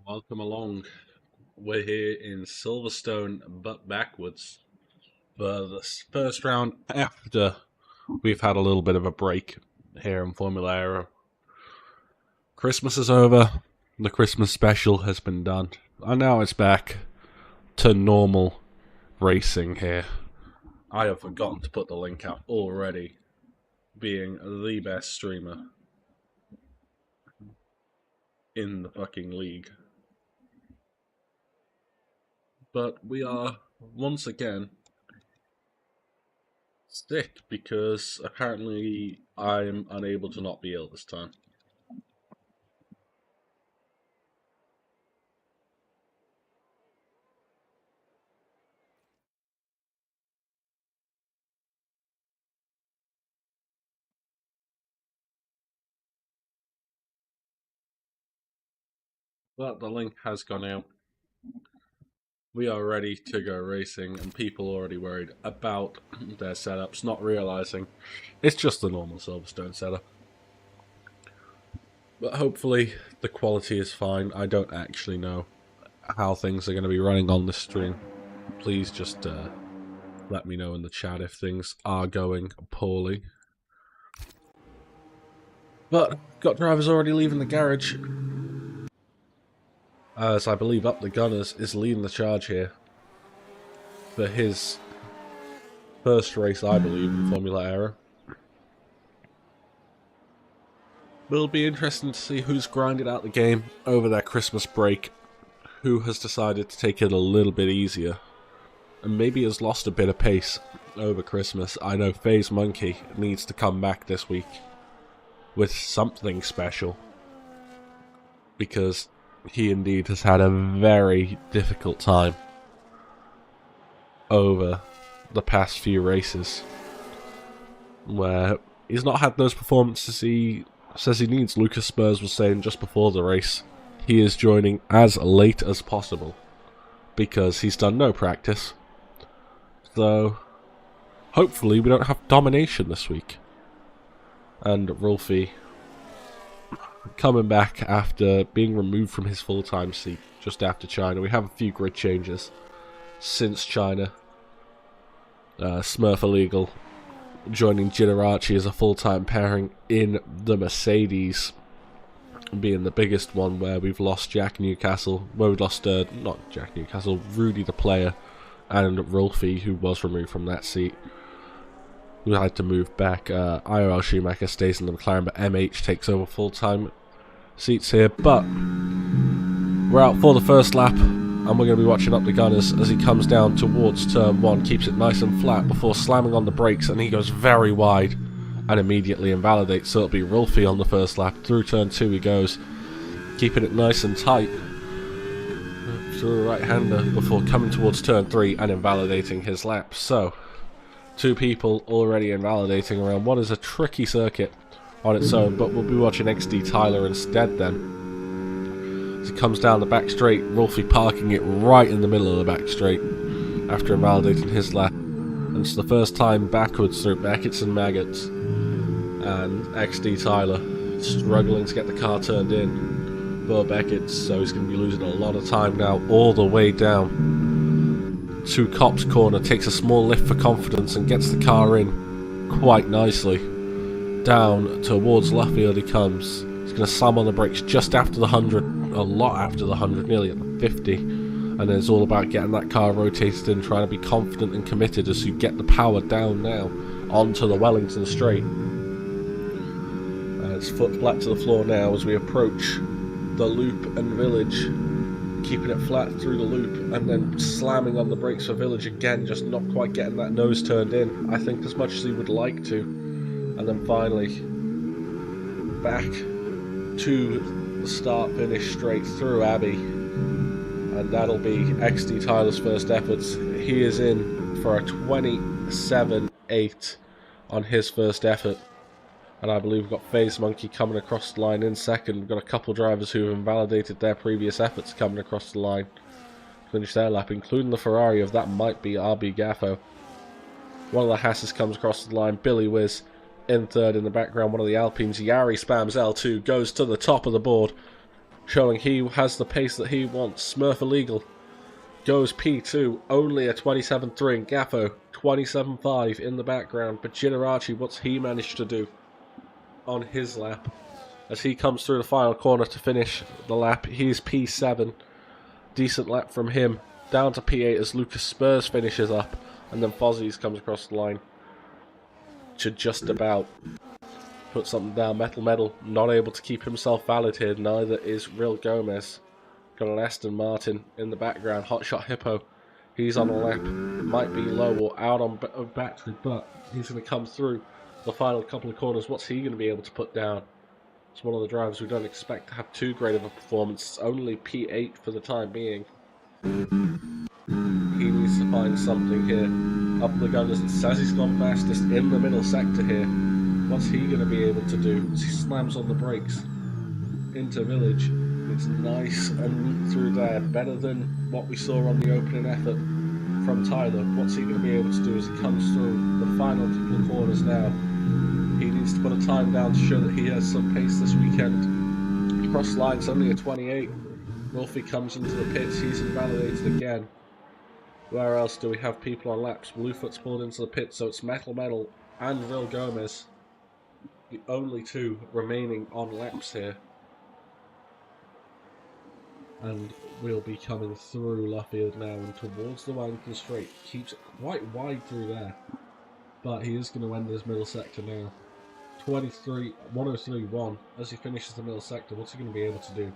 Welcome along. We're here in Silverstone, but backwards for the first round after we've had a little bit of a break here in Formula Aero. Christmas is over, the Christmas special has been done, and now it's back to normal racing here. I have forgotten to put the link out already, being the best streamer in the fucking league. But we are once again sick because apparently I'm unable to not be ill this time. But the link has gone out. We are ready to go racing, and people are already worried about their setups, not realizing it's just the normal Silverstone setup. But hopefully the quality is fine. I don't actually know how things are going to be running on this stream. Please just let me know in the chat if things are going poorly. But got drivers already leaving the garage, as I believe Up the Gunners is leading the charge here for his first race, I believe, in Formula Aero. It'll be interesting to see who's grinded out the game over their Christmas break, who has decided to take it a little bit easier, and maybe has lost a bit of pace over Christmas. I know FaZe Monkey needs to come back this week with something special, because he indeed has had a very difficult time over the past few races, where he's not had those performances he says he needs. Lucas Spurs was saying just before the race he is joining as late as possible because he's done no practice. So hopefully we don't have domination this week. And Rolfie coming back after being removed from his full-time seat just after China. We have a few grid changes since China. Smurf Illegal joining Ginarachi as a full-time pairing in the Mercedes, being the biggest one, where we've lost Jack Newcastle, where we lost, not Jack Newcastle, Rudy the player, and Rolfie, who was removed from that seat. We had to move back. Aero Schumacher stays in the McLaren, but MH takes over full-time seats here. But we're out for the first lap, and we're going to be watching Up the Gunners as he comes down towards turn 1, keeps it nice and flat before slamming on the brakes, and he goes very wide and immediately invalidates. So it'll be Rolfie on the first lap. Through turn 2 he goes, keeping it nice and tight through the right-hander before coming towards turn 3 and invalidating his lap. So 2 people already invalidating around what is a tricky circuit on its own, but we'll be watching XD Tyler instead then. As he comes down the back straight, Rolfie parking it right in the middle of the back straight after invalidating his lap. And it's the first time backwards through Beckett's and Maggots. And XD Tyler struggling to get the car turned in for Beckett's, so he's going to be losing a lot of time now all the way down to Cop's corner. Takes a small lift for confidence and gets the car in quite nicely. Down towards Luffield he comes. He's going to slam on the brakes just after the 100, a lot after the 100, nearly at the 50. And it's all about getting that car rotated and trying to be confident and committed as you get the power down now onto the Wellington straight. It's foot flat to the floor now as we approach the loop and Village, keeping it flat through the loop and then slamming on the brakes for Village again, just not quite getting that nose turned in, I think, as much as he would like to. And then finally back to the start finish straight through Abbey, and that'll be XD Tyler's first efforts. He is in for a 27-8 on his first effort, and I believe we've got FaZe Monkey coming across the line in second. We've got a couple drivers who have invalidated their previous efforts coming across the line to finish their lap, including the Ferrari of that might be RB Gaffo. One of the Hasses comes across the line, Billy Wiz in third in the background. One of the Alpines, Yari spams L2, goes to the top of the board showing he has the pace that he wants. Smurf illegal goes P2, only a 27.3, and Gaffo 27.5 in the background. But Gennarachi, what's he managed to do on his lap as he comes through the final corner to finish the lap? He's P7, decent lap from him, down to P8 as Lucas Spurs finishes up, and then Fozzie's comes across the line to just about put something down. Metal not able to keep himself valid here, neither is Real Gomez. Got an Aston Martin in the background. Hotshot Hippo, he's on a lap. It might be low or out on battery, but he's going to come through the final couple of corners. What's he going to be able to put down? It's one of the drivers we don't expect to have too great of a performance. It's only P8 for the time being. He needs to find something here. Up the gunners, it says he's gone fastest in the middle sector here. What's he going to be able to do as he slams on the brakes into Village? It's nice and neat through there, better than what we saw on the opening effort from Tyler. What's he going to be able to do as he comes through the final couple of corners now? He needs to put a time down to show that he has some pace this weekend. Cross line's only a 28. Wolfie comes into the pits, he's invalidated again. Where else do we have people on laps? Bluefoot's pulled into the pit, so it's Metal and Real Gomez, the only two remaining on laps here. And we'll be coming through Luffield now and towards the Wellington Straight. Keeps it quite wide through there, but he is going to end his middle sector now. 103.1 as he finishes the middle sector. What's he going to be able to do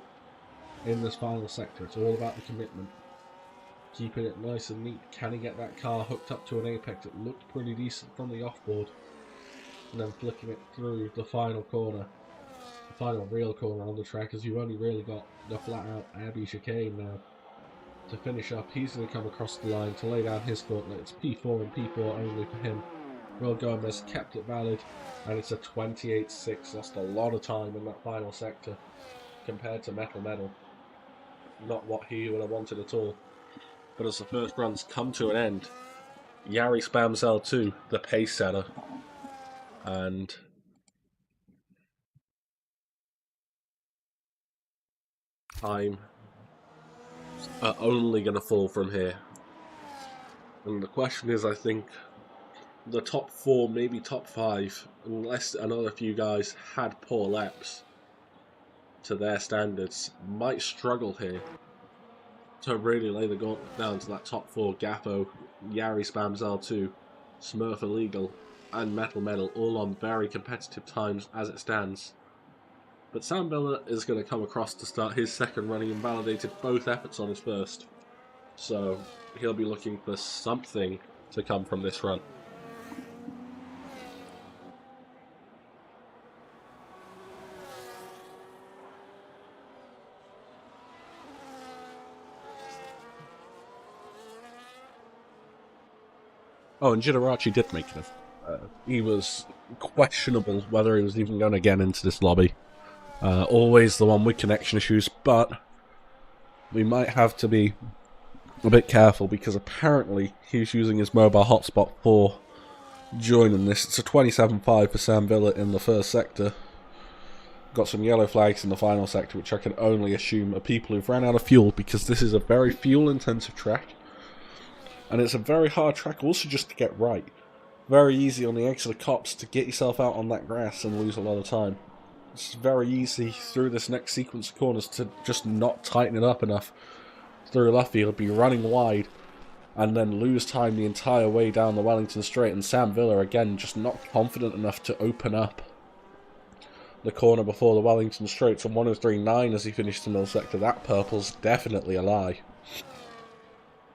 in this final sector? It's all about the commitment, keeping it nice and neat. Can he get that car hooked up to an apex? It looked pretty decent from the offboard, and then flicking it through the final corner, the final real corner on the track, as you've only really got the flat out Abbey chicane now to finish up. He's going to come across the line to lay down his gauntlet. It's P4 and P4 only for him. Real Gomez kept it valid, and it's a 28.6. Lost a lot of time in that final sector compared to Metal. Not what he would have wanted at all. But as the first runs come to an end, Yari spams L2, the pace setter, and time are only going to fall from here. And the question is, I think the top 4, maybe top 5, unless another few guys had poor laps to their standards, might struggle here to really lay the gauntlet down to that top 4. Gaffo, Yari spams L2, Smurf illegal, and Metal all on very competitive times as it stands. But Sam Villa is going to come across to start his second run. He invalidated both efforts on his first, so he'll be looking for something to come from this run. Oh, and Gennarachi did make it. He was questionable whether he was even going to get into this lobby. Always the one with connection issues, but we might have to be a bit careful because apparently he's using his mobile hotspot for joining this. It's a 27.5 for Sam Villa in the first sector. Got some yellow flags in the final sector, which I can only assume are people who've ran out of fuel, because this is a very fuel-intensive track. And it's a very hard track also just to get right. Very easy on the exit of cops to get yourself out on that grass and lose a lot of time. It's very easy through this next sequence of corners to just not tighten it up enough through Luffield, be running wide, and then lose time the entire way down the Wellington Straight. And Sam Villa, again, just not confident enough to open up the corner before the Wellington Straight from 103.9 as he finished the middle sector. That purple's definitely a lie,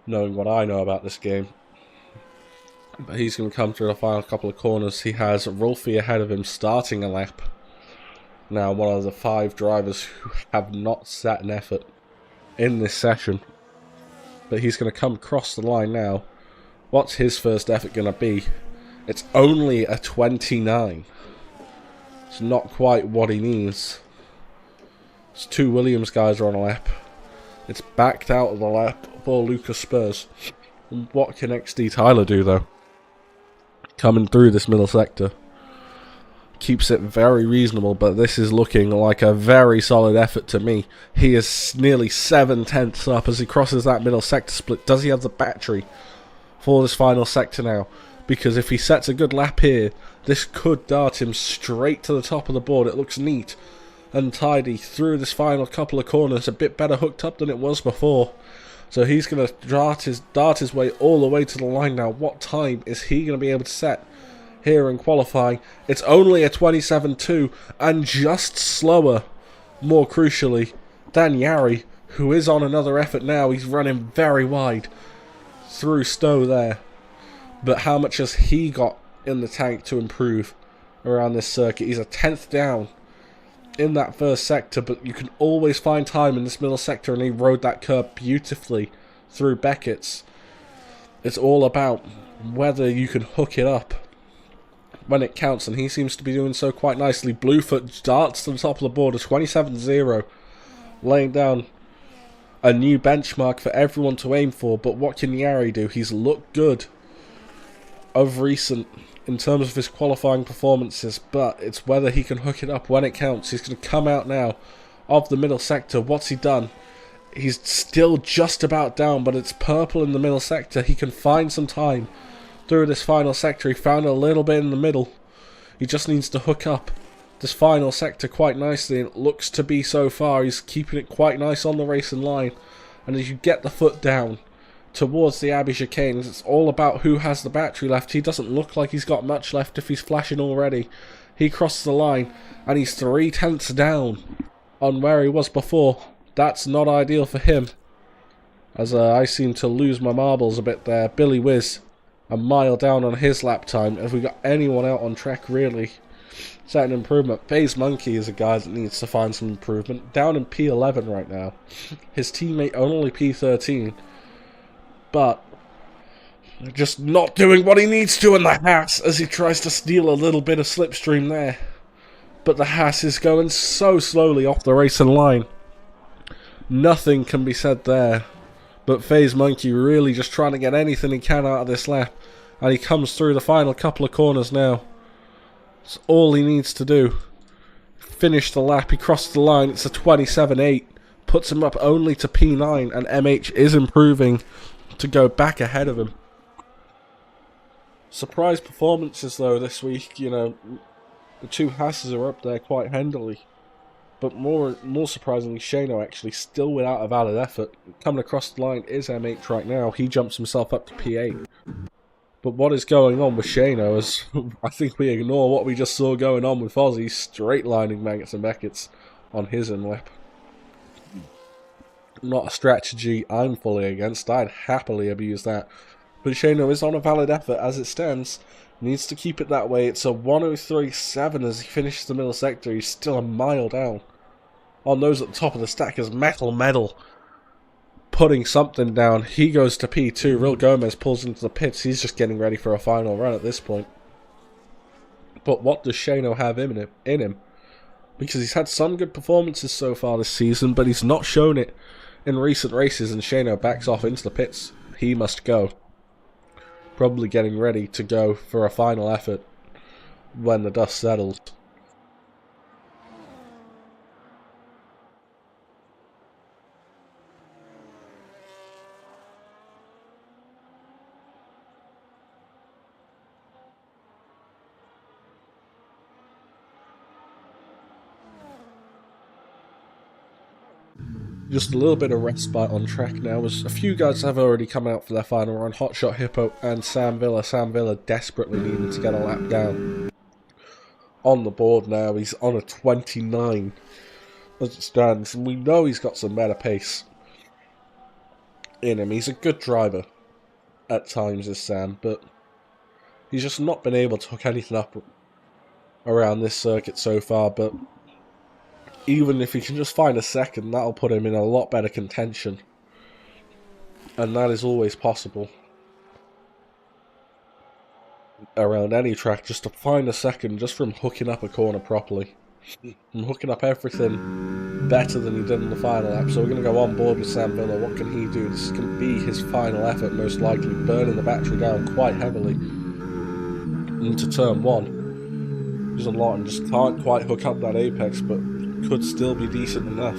knowing what I know about this game. But he's going to come through the final couple of corners. He has Rolfie ahead of him starting a lap. Now, one of the 5 drivers who have not set an effort in this session. But he's going to come across the line now. What's his first effort going to be? It's only a 29. It's not quite what he needs. It's 2 Williams guys are on a lap. It's backed out of the lap for Lucas Spurs. And what can XD Tyler do, though? Coming through this middle sector. keeps it very reasonable, but this is looking like a very solid effort to me. He is nearly 7/10 up as he crosses that middle sector split. Does he have the battery for this final sector now? Because if he sets a good lap here, this could dart him straight to the top of the board. It looks neat and tidy through this final couple of corners, a bit better hooked up than it was before. So he's going to dart his way all the way to the line now. What time is he going to be able to set here in qualifying? It's only a 27.2 and just slower, more crucially, than Yari, who is on another effort now. He's running very wide through Stowe there. But how much has he got in the tank to improve around this circuit? He's a 10th down in that first sector, but you can always find time in this middle sector, and he rode that curb beautifully through Beckett's. It's all about whether you can hook it up when it counts, and he seems to be doing so quite nicely. Bluefoot darts to the top of the board, a 27.0, laying down a new benchmark for everyone to aim for. But what can Yari do? He's looked good of recent in terms of his qualifying performances, but it's whether he can hook it up when it counts. He's going to come out now of the middle sector. What's he done? He's still just about down, but it's purple in the middle sector. He can find some time through this final sector. He found a little bit in the middle. He just needs to hook up this final sector quite nicely, and it looks to be so far. He's keeping it quite nice on the racing line, and as you get the foot down towards the Abbey chicanes, it's all about who has the battery left. He doesn't look like he's got much left if he's flashing already. He crosses the line and he's 3/10 down on where he was before. That's not ideal for him, as I seem to lose my marbles a bit there. Billy Whiz a mile down on his lap time. Have we got anyone out on track really? Is that an improvement? FaZe Monkey is a guy that needs to find some improvement. Down in P11 right now. His teammate only P13. But just not doing what he needs to in the Haas as he tries to steal a little bit of slipstream there. But the Haas is going so slowly off the racing line. Nothing can be said there. But FaZe Monkey really just trying to get anything he can out of this lap. And he comes through the final couple of corners now. That's all he needs to do. Finish the lap. He crossed the line. It's a 27.8. Puts him up only to P9. And MH is improving to go back ahead of him. Surprise performances though this week. You know, the two Hasses are up there quite handily. But more surprisingly, Shano actually still without a valid effort. Coming across the line is MH right now. He jumps himself up to P8. But what is going on with Shano is, I think we ignore what we just saw going on with Fozzie, straight lining Maggots and Beckett's on his in-lap. Not a strategy I'm fully against. I'd happily abuse that. But Shano is on a valid effort as it stands. Needs to keep it that way. It's a 103.7 as he finishes the middle sector. He's still a mile down on those at the top of the stack as Metal Medal putting something down. He goes to P2. Real Gomez pulls into the pits. He's just getting ready for a final run at this point. But what does Shano have in him? Because he's had some good performances so far this season, but he's not shown it in recent races, and Shano backs off into the pits. He must go. Probably getting ready to go for a final effort when the dust settles. Just a little bit of respite on track now, as a few guys have already come out for their final run. Hotshot Hippo and Sam Villa. Sam Villa desperately needed to get a lap down. On the board now, he's on a 29 as it stands, and we know he's got some better pace in him. He's a good driver at times, is Sam, but he's just not been able to hook anything up around this circuit so far. But even if he can just find a second, that'll put him in a lot better contention. And that is always possible around any track, just to find a second just from hooking up a corner properly. From hooking up everything better than he did in the final lap. So we're going to go on board with Sam Villa. What can he do? This is going to be his final effort, most likely, burning the battery down quite heavily into turn one. is a lot and just can't quite hook up that apex, but could still be decent enough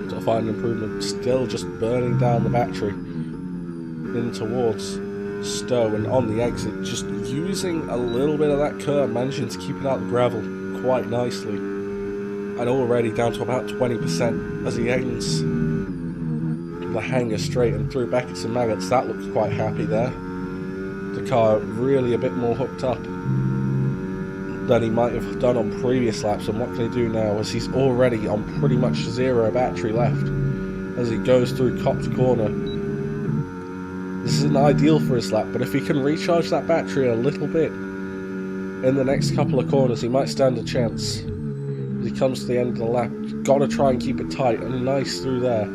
to find an improvement. Still just burning down the battery in towards Stowe, and on the exit just using a little bit of that curve, managing to keep it out the gravel quite nicely, and already down to about 20% as he ends the hanger straight and through Beckett's and Maggots. That looks quite happy there. The car really a bit more hooked up than he might have done on previous laps, and what can he do now as he's already on pretty much zero battery left as he goes through Copse Corner. This isn't ideal for his lap, but if he can recharge that battery a little bit in the next couple of corners, he might stand a chance. As he comes to the end of the lap, you've got to try and keep it tight, and nice through there.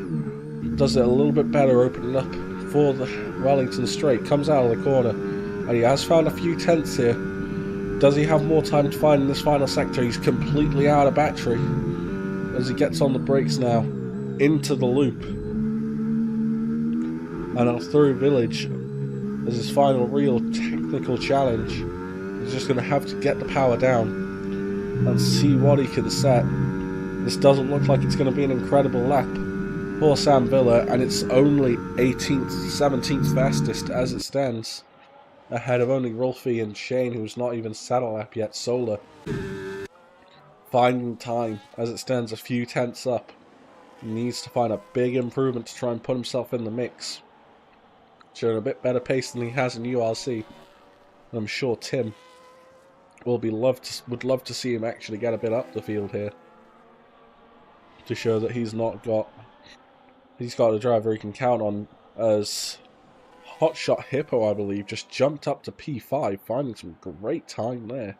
Does it a little bit better, opening up for the Wellington straight, comes out of the corner, and he has found a few tenths here. Does he have more time to find in this final sector? He's completely out of battery as he gets on the brakes now into the loop and out through Village as his final real technical challenge. He's just going to have to get the power down and see what he can set. This doesn't look like it's going to be an incredible lap for Sam Villa, and it's only 18th, 17th fastest as it stands, ahead of only Rolfie and Shane, who's not even sat a lap yet. Solar finding time as it stands a few tenths up. He needs to find a big improvement to try and put himself in the mix. Showing a bit better pace than he has in URC. I'm sure Tim will would love to see him actually get a bit up the field here to show that he's got a driver he can count on, as Hotshot Hippo, I believe, just jumped up to P5, finding some great time there.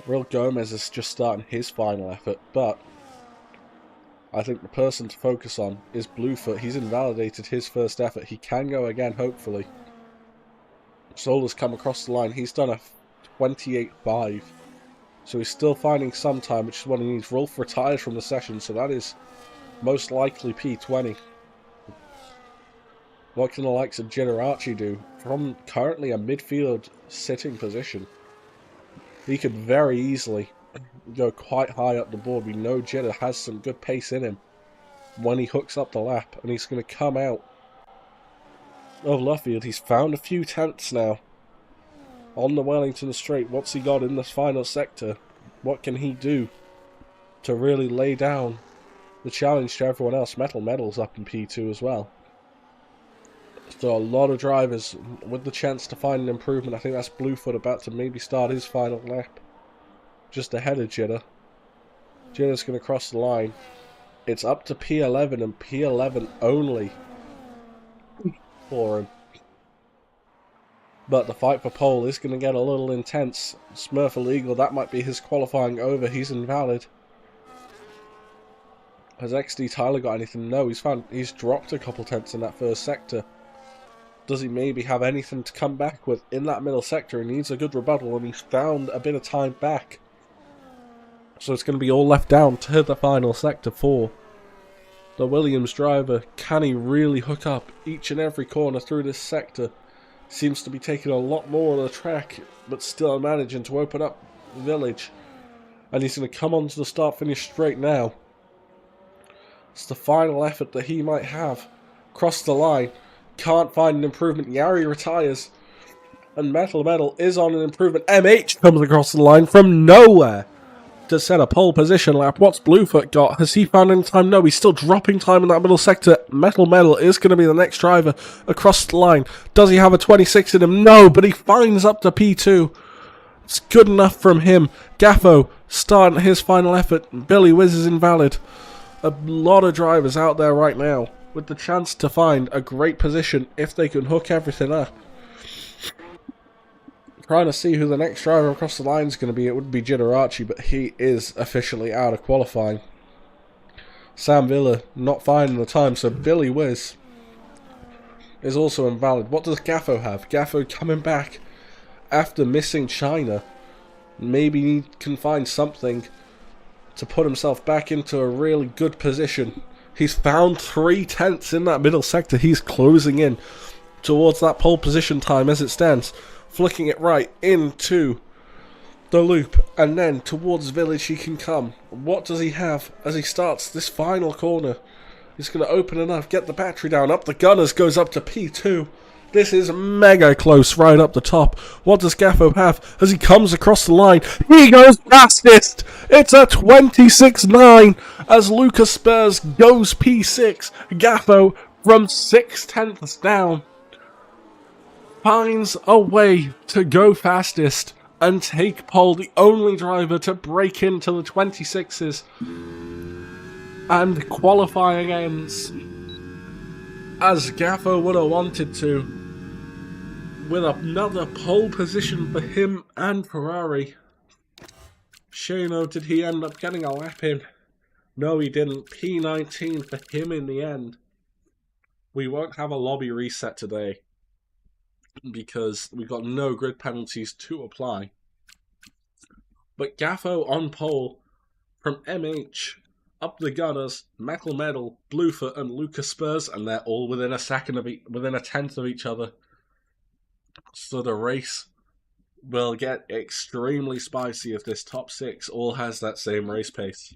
Real Gomez is just starting his final effort, but I think the person to focus on is Bluefoot. He's invalidated his first effort. He can go again, hopefully. Solar's come across the line. He's done a 28.5, so he's still finding some time, which is what he needs. Rolf retired from the session, so that is most likely P20. What can the likes of Generachi do from currently a midfield sitting position? He could very easily go quite high up the board. We know Jitter has some good pace in him when he hooks up the lap, and he's going to come out of Luffield. He's found a few tenths now on the Wellington straight. What's he got in this final sector? What can he do to really lay down the challenge to everyone else? Metal Medal's up in P2 as well. So a lot of drivers with the chance to find an improvement. I think that's Bluefoot about to maybe start his final lap, just ahead of Jitter. Jitter's going to cross the line. It's up to P11 and P11 only for him. But the fight for pole is going to get a little intense. Smurf illegal, that might be his qualifying over. He's invalid. Has XD Tyler got anything? No, he's dropped a couple tenths in that first sector. Does he maybe have anything to come back with in that middle sector? He needs a good rebuttal, and he's found a bit of time back. So it's going to be all left down to the final sector for the Williams driver. Can he really hook up each and every corner through this sector? Seems to be taking a lot more of the track, but still managing to open up the Village. And he's going to come onto the start-finish straight now. It's the final effort that he might have. Cross the line. Can't find an improvement. Yari retires. And Metal Medal is on an improvement. MH comes across the line from nowhere to set a pole position lap. What's Bluefoot got? Has he found any time? No, he's still dropping time in that middle sector. Metal Medal is going to be the next driver across the line. Does he have a 26 in him? No, but he finds up to P2. It's good enough from him. Gaffo starting his final effort. Billy Wiz is invalid. A lot of drivers out there right now with the chance to find a great position if they can hook everything up. Trying to see who the next driver across the line is going to be. It would be Generachi, but he is officially out of qualifying. Sam Villa not finding the time, so Billy Wiz is also invalid. What does Gaffo have? Gaffo coming back after missing China. Maybe he can find something to put himself back into a really good position. He's found 3 tenths in that middle sector. He's closing in towards that pole position time as it stands. Flicking it right into the loop, and then towards Village he can come. What does he have as he starts this final corner? He's going to open enough, get the battery down, up the gunners, goes up to P2. This is mega close right up the top. What does Gaffo have as he comes across the line? He goes fastest! It's a 26.9 as Lucas Spurs goes P6. Gaffo from 6/10 down finds a way to go fastest and take pole, the only driver to break into the 26s. And qualifying ends as Gaffo would have wanted to, with another pole position for him and Ferrari. Shano, did he end up getting a lap in? No, he didn't. P19 for him in the end. We won't have a lobby reset today because we've got no grid penalties to apply. But Gaffo on pole from MH, up the gunners, Metal, Bluefoot and Lucas Spurs, and they're all within a tenth of each other. So the race will get extremely spicy if this top six all has that same race pace.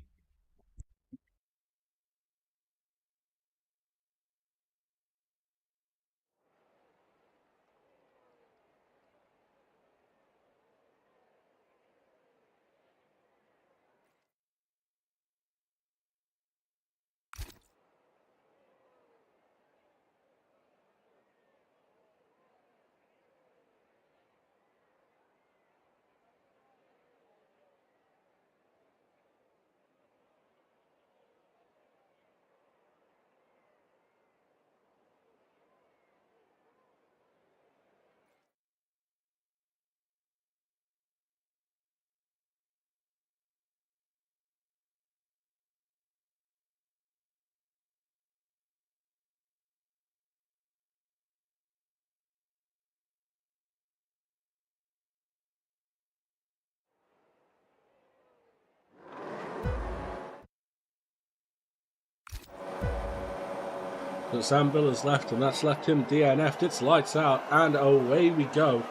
But Sam Villa's left, and that's left him DNF'd. It's lights out, and away we go.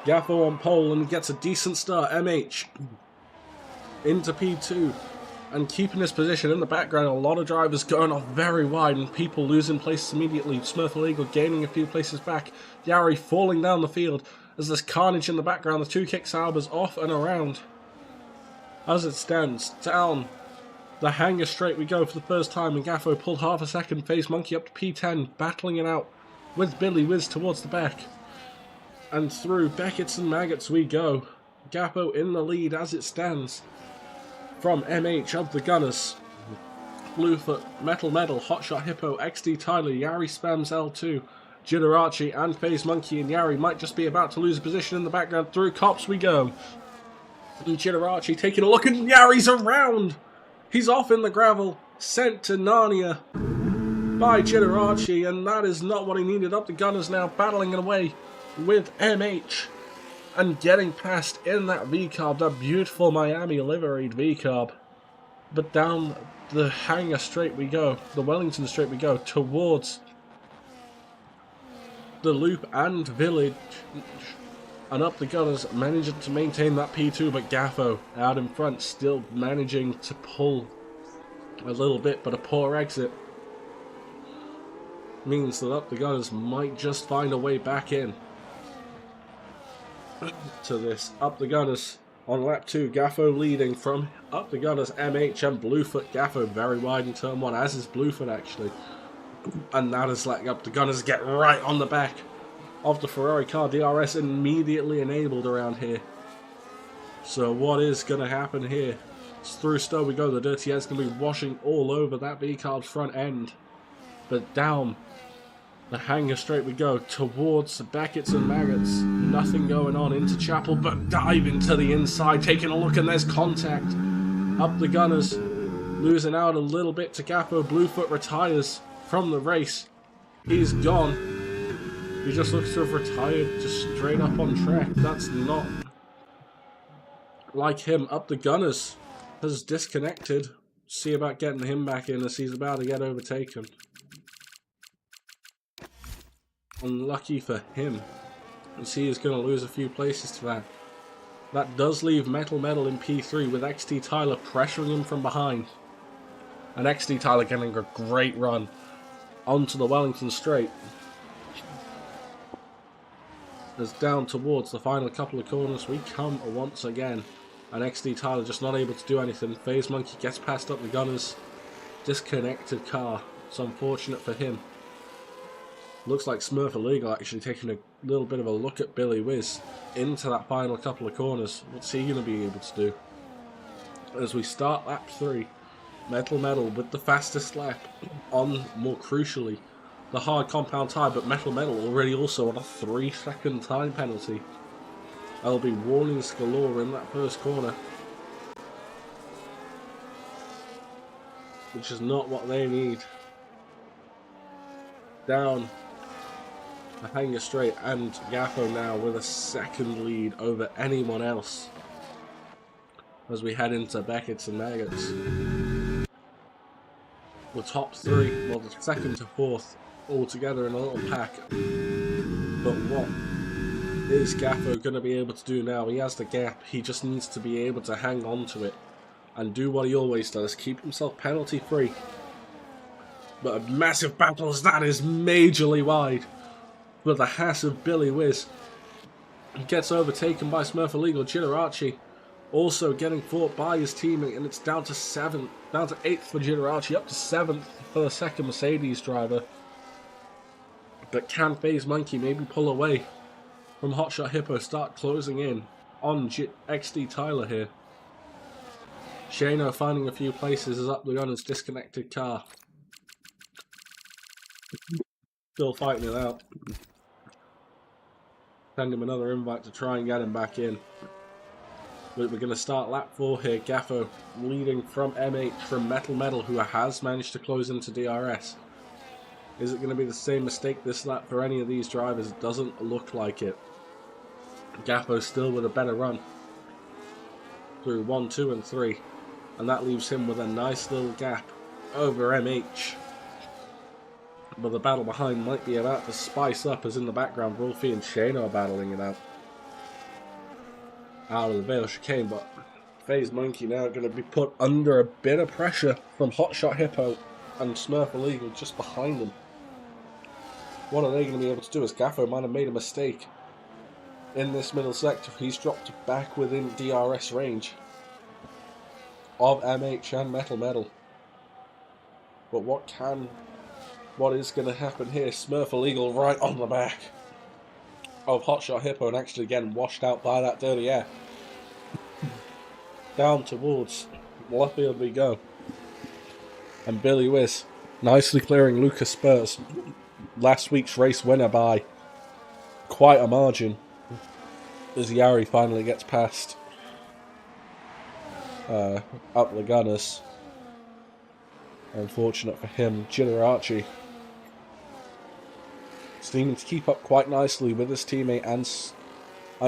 Gaffo on pole and gets a decent start. MH into P2 and keeping his position in the background. A lot of drivers going off very wide and people losing places immediately. Smurfle Eagle gaining a few places back. Yari falling down the field as there's carnage in the background. The two kick Saubers off and around. As it stands, down the hanger straight we go for the first time, and Gaffo pulled half a second. Phase Monkey up to P10, battling it out with Billy Wiz towards the back. And through Beckett's and Maggots we go. Gaffo in the lead as it stands. From MH of the Gunners, Bluefoot, Metal, Hotshot Hippo, XD Tyler, Yari Spams L2, Jidarachi and Phase Monkey, and Yari might just be about to lose a position in the background. Through Cops we go. And Jidarachi taking a look, and Yari's around! He's off in the gravel, sent to Narnia by Jidarachi, and that is not what he needed. Up the Gunners now, battling it away with MH and getting past in that V-Carb, that beautiful Miami liveried V-Carb. But down the hanger straight we go, the Wellington straight we go, towards the loop and village. And up the Gunners, managing to maintain that P2, but Gaffo out in front, still managing to pull a little bit, but a poor exit means that up the Gunners might just find a way back in to this. Up the Gunners on lap 2, Gaffo leading from up the Gunners, MH and Bluefoot. Gaffo very wide in turn 1, as is Bluefoot actually. And that is letting up the Gunners get right on the back of the Ferrari car. DRS immediately enabled around here. So what is going to happen here? It's through Stowe we go. The Dirty Air's going to be washing all over that V-Carb's front end. But down the hanger straight we go towards Beckett's and Maggots. Nothing going on into Chapel, but dive into the inside. Taking a look, and there's contact. Up the Gunners, losing out a little bit to Gaffo. Bluefoot retires from the race. He's gone. He just looks to have retired just straight up on track. That's not like him. Up the Gunners has disconnected. See about getting him back in as he's about to get overtaken. Unlucky for him, as he is going to lose a few places to that. That does leave Metal Metal in P3 with XT Tyler pressuring him from behind. And XT Tyler getting a great run onto the Wellington Straight. As down towards the final couple of corners we come once again. And XT Tyler just not able to do anything. FaZe Monkey gets past up the gunner's disconnected car. It's unfortunate for him. Looks like Smurf Illegal actually taking a little bit of a look at Billy Wiz into that final couple of corners. What's he going to be able to do? As we start lap 3, Metal Metal with the fastest lap on, more crucially, the hard compound tyre, but Metal Metal already also on a 3-second time penalty. There'll be warnings galore in that first corner, which is not what they need. Down the hanger straight, and Gaffo now with a second lead over anyone else as we head into Beckett's and Maggots. The top 3, well, the second to 4th all together in a little pack. But what is Gaffo going to be able to do now? He has the gap, he just needs to be able to hang on to it and do what he always does, keep himself penalty free. But a massive battle as that is majorly wide for the Haas of Billy Wiz. He gets overtaken by Smurf Illegal. Jitarachi also getting fought by his teammate, and it's down to 8th for Jitarachi, up to 7th for the second Mercedes driver. But can FaZe Monkey maybe pull away from Hotshot Hippo, start closing in on XD Tyler here? Shano finding a few places as up the gunner's disconnected car. Still fighting it out. Send him another invite to try and get him back in. But we're going to start lap 4 here. Gaffo leading from MH from Metal Metal, who has managed to close into DRS. Is it going to be the same mistake this lap for any of these drivers? It doesn't look like it. Gaffo still with a better run through 1, 2 and 3. And that leaves him with a nice little gap over MH. But the battle behind might be about to spice up, as in the background Rolfie and Shano are battling it out of the Vale chicane. But FaZe Monkey now going to be put under a bit of pressure from Hotshot Hippo and Smurf Illegal just behind them. What are they going to be able to do, as Gaffo might have made a mistake in this middle sector? He's dropped back within DRS range of MH and Metal Metal. But what is going to happen here? Smurf Illegal right on the back of Hotshot Hippo, and actually again washed out by that dirty air. Down towards left field we go. And Billy Wiz nicely clearing Lucas Spurs, last week's race winner, by quite a margin, as Yari finally gets past up the gunners. Unfortunate for him. Jitarachi seeming to keep up quite nicely with his teammate and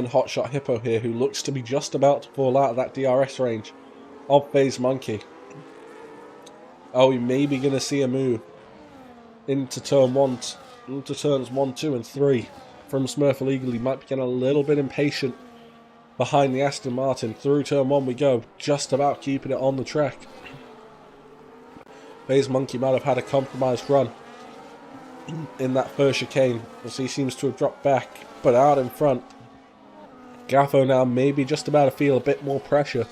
Hotshot Hippo here, who looks to be just about to fall out of that DRS range of FaZe Monkey. Oh, we may be going to see a move into turns 1, 2 and 3 from Smurf Illegal. He might be getting a little bit impatient behind the Aston Martin. Through turn 1 we go, just about keeping it on the track. FaZe Monkey might have had a compromised run in that first chicane, as he seems to have dropped back, but out in front. Gaffo now maybe just about to feel a bit more pressure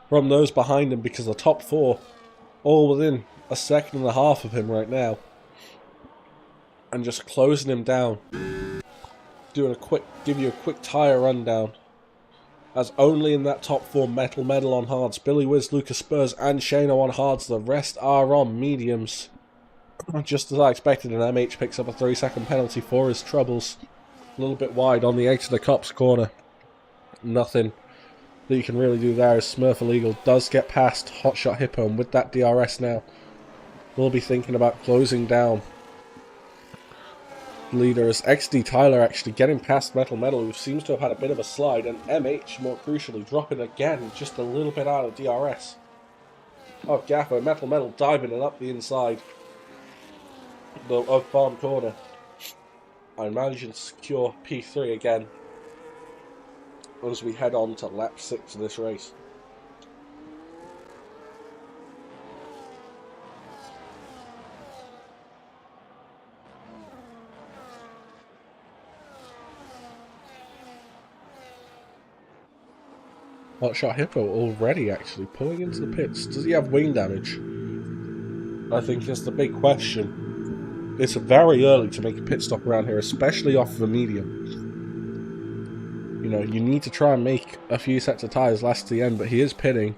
from those behind him, because the top 4 all within a second and a half of him right now, and just closing him down. Give you a quick tyre rundown, as only in that top 4 Metal Metal on hards, Billy Wiz, Lucas Spurs and Shano on hards. The rest are on mediums. Just as I expected, and MH picks up a 3-second penalty for his troubles. A little bit wide on the edge of the cops corner. Nothing that you can really do there, as Smurf Illegal does get past Hotshot Hippo, and with that DRS now, we'll be thinking about closing down leader, as XD Tyler actually getting past Metal Metal, who seems to have had a bit of a slide, and MH, more crucially, dropping again just a little bit out of DRS of Gaffo. Metal Metal diving it up the inside of Farm Corner and managing to secure P3 again. as we head on to lap 6 of this race. Hotshot Hippo already actually pulling into the pits. Does he have wing damage? I think is the big question. It's very early to make a pit stop around here, especially off of a medium. You know, you need to try and make a few sets of tyres last to the end, but he is pitting.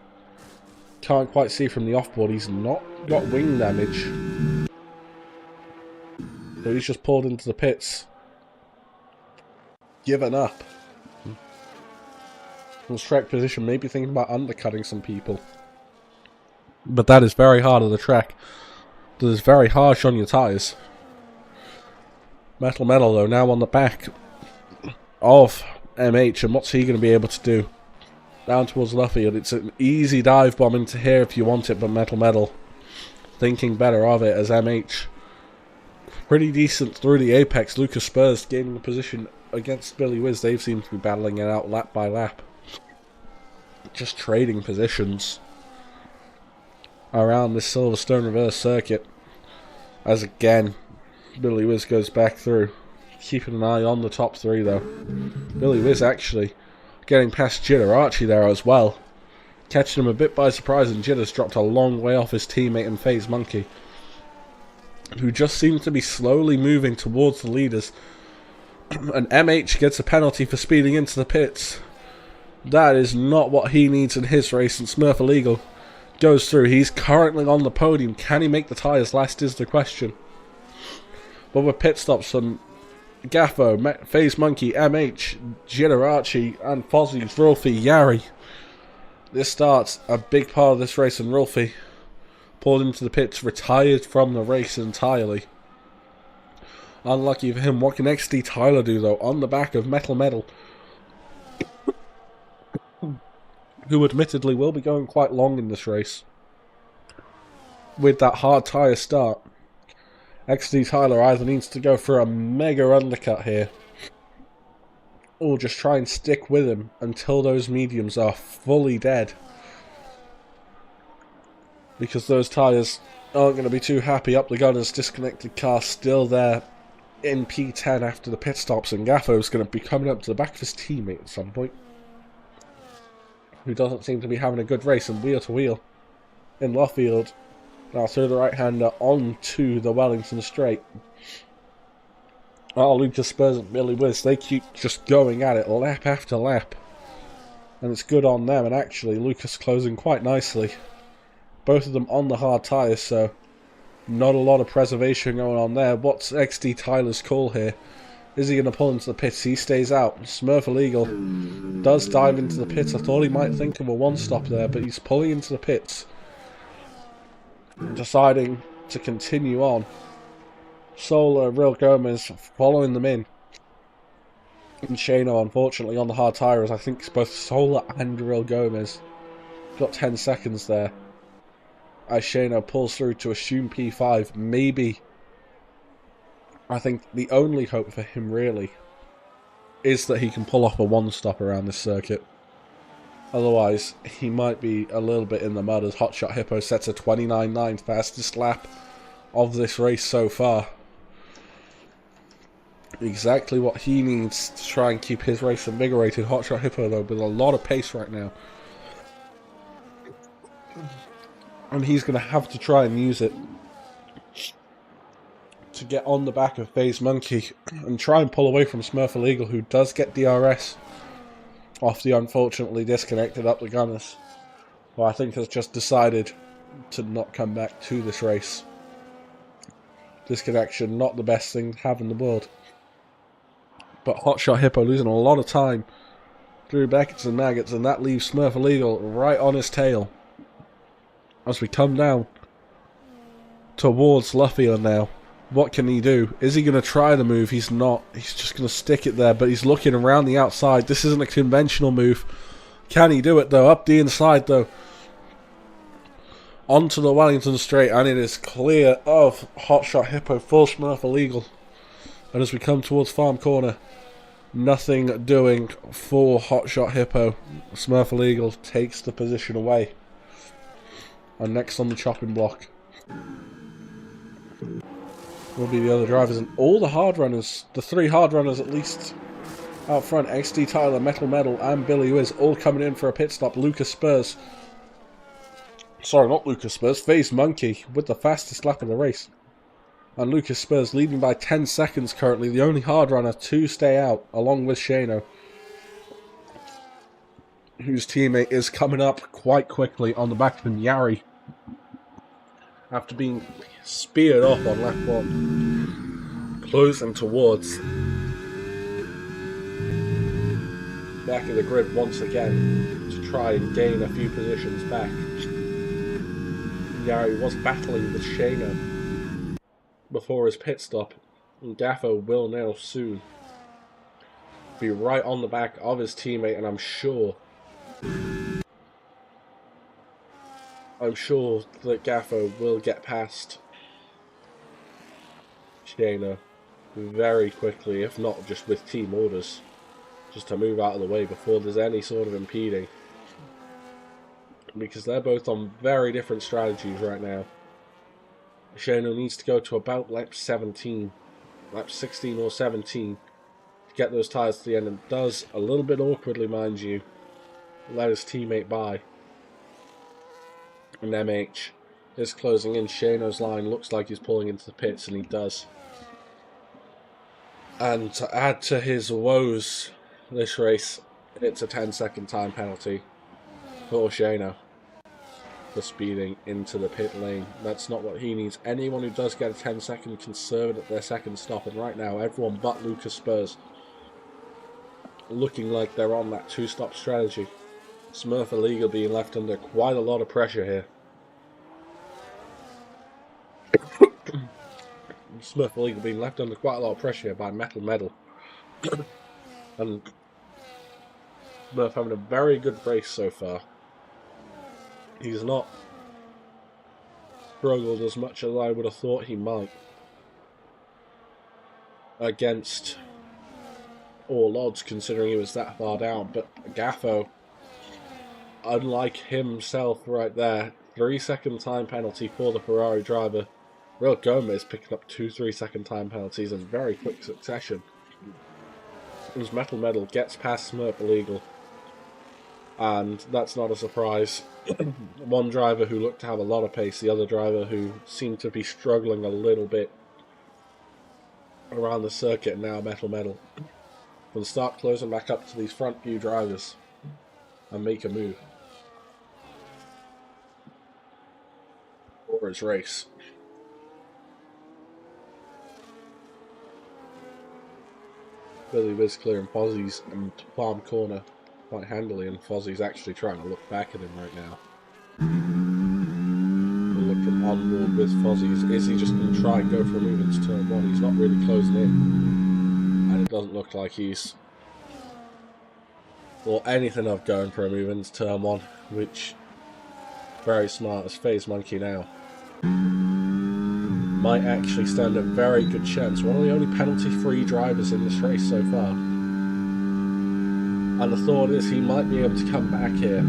Can't quite see from the offboard, he's not got wing damage. So he's just pulled into the pits. Given up. From strike position, maybe thinking about undercutting some people. But that is very hard on the track. That is very harsh on your tyres. Metal though, now on the back of MH, and what's he going to be able to do? Down towards Luffield, it's an easy dive bomb into here if you want it, but Metal thinking better of it as MH. Pretty decent through the apex. Lucas Spurs gaining the position against Billy Wiz. They seem to be battling it out lap by lap. Just trading positions around this Silverstone reverse circuit. As again, Billy Wiz goes back through. Keeping an eye on the top 3 though. Billy Wiz actually getting past Jitterarchi there as well. Catching him a bit by surprise, and Jitter's dropped a long way off his teammate and FaZe Monkey, who just seems to be slowly moving towards the leaders. And MH gets a penalty for speeding into the pits. That is not what he needs in his race, and Smurf Illegal goes through. He's currently on the podium. Can he make the tyres last is the question. But with pit stops from Gaffo, FaZe Monkey, MH, Jitterarchi, and Fozzie's Rolfie Yari, this starts a big part of this race, and Rolfie pulled into the pits, retired from the race entirely. Unlucky for him. What can XD Tyler do though on the back of Metal, who admittedly will be going quite long in this race with that hard tyre start? XD Tyler either needs to go for a mega undercut here, or just try and stick with him until those mediums are fully dead, because those tyres aren't going to be too happy. Up the gunner's disconnected car still there in P10 after the pit stops, and Gaffo's going to be coming up to the back of his teammate at some point, who doesn't seem to be having a good race, and wheel to wheel in Luffield. Now through the right-hander onto the Wellington straight. Oh, Lucas Spurs and Billy Wiz, they keep just going at it lap after lap. And it's good on them, and actually Lucas closing quite nicely. Both of them on the hard tyres, so not a lot of preservation going on there. What's XD Tyler's call here? Is he going to pull into the pits? He stays out. Smurf Illegal does dive into the pits. I thought he might think of a one-stop there, but he's pulling into the pits, deciding to continue on. Solar, Real Gomez following them in. And Shano, unfortunately, on the hard tyres. I think it's both Solar and Real Gomez. Got 10 seconds there. As Shano pulls through to assume P5. Maybe, I think the only hope for him really is that he can pull off a one-stop around this circuit. Otherwise, he might be a little bit in the mud, as Hotshot Hippo sets a 29.9, fastest lap of this race so far. Exactly what he needs to try and keep his race invigorated. Hotshot Hippo, though, with a lot of pace right now. And he's going to have to try and use it to get on the back of FaZe Monkey and try and pull away from Smurf Illegal, who does get DRS off the unfortunately disconnected Up the Gunners, who I think has just decided to not come back to this race. Disconnection, not the best thing to have in the world. But Hotshot Hippo losing a lot of time through Beckett's and Maggots, and that leaves Smurf Illegal right on his tail. As we come down towards Luffield now. What can he do? Is he going to try the move? He's not. He's just going to stick it there, but he's looking around the outside. This isn't a conventional move. Can he do it, though? Up the inside, though. Onto the Wellington straight, and it is clear of Hotshot Hippo, full Smurf Illegal. And as we come towards Farm Corner, Nothing doing for Hotshot Hippo. Smurf Illegal takes the position away. And next on the chopping block will be the other drivers, and all the hard runners, the 3 hard runners at least out front, XD Tyler, Metal Metal and Billy Wiz all coming in for a pit stop. Lucas Spurs, sorry, not Lucas Spurs, FaZe Monkey with the fastest lap of the race. And Lucas Spurs leading by 10 seconds currently, the only hard runner to stay out, along with Shano, whose teammate is coming up quite quickly on the back of him, Yari, after being speared off on lap 1, closing towards back of the grid once again to try and gain a few positions back. Yari was battling with Shano before his pit stop, and Gaffo will now soon be right on the back of his teammate, and I'm sure that Gaffo will get past Shano very quickly, if not just with team orders, just to move out of the way before there's any sort of impeding, because they're both on very different strategies right now. Shano needs to go to about lap 16 or 17 to get those tyres to the end, and does, a little bit awkwardly mind you, let his teammate by. And MH is closing in. Shano's line looks like he's pulling into the pits, and he does. And to add to his woes this race, it's a 10-second time penalty for Shano for speeding into the pit lane. That's not what he needs. Anyone who does get a 10-second can serve it at their second stop, and right now everyone but Lucas Spurs looking like they're on that 2-stop strategy. Smurf Illegal being left under quite a lot of pressure here. Smurf Illegal being left under quite a lot of pressure here by Metal Metal. And Smurf having a very good race so far. He's not struggled as much as I would have thought he might against all odds, considering he was that far down. But Gaffo, unlike himself right there, 3-second time penalty for the Ferrari driver. Real Gomez picking up 2 3-second time penalties in very quick succession. As Metal Metal gets past Smurf Illegal. And that's not a surprise. One driver who looked to have a lot of pace, the other driver who seemed to be struggling a little bit around the circuit, and now Metal Metal can start closing back up to these front few drivers and make a move for his race. Billy Wiz clearing Fozzie's and Palm Corner quite handily, and Fozzie's actually trying to look back at him right now. We'll look from onboard with Fozzie's. Is he just going to try and go for a move into turn 1? He's not really closing in. And it doesn't look like he's or anything of going for a move into turn 1, which very smart as FaZe Monkey now might actually stand a very good chance. One of the only penalty-free drivers in this race so far. And the thought is he might be able to come back here,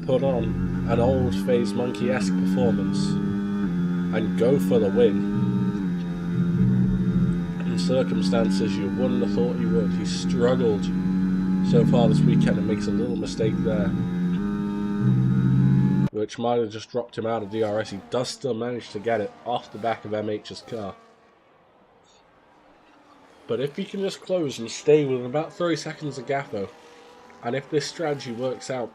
put on an old FaZe Monkey-esque performance, and go for the win. In circumstances you wouldn't have thought he would. He's struggled so far this weekend and makes a little mistake there, which might have just dropped him out of DRS. He does still manage to get it off the back of MH's car. But if he can just close and stay within about 30 seconds of Gaffo, and if this strategy works out,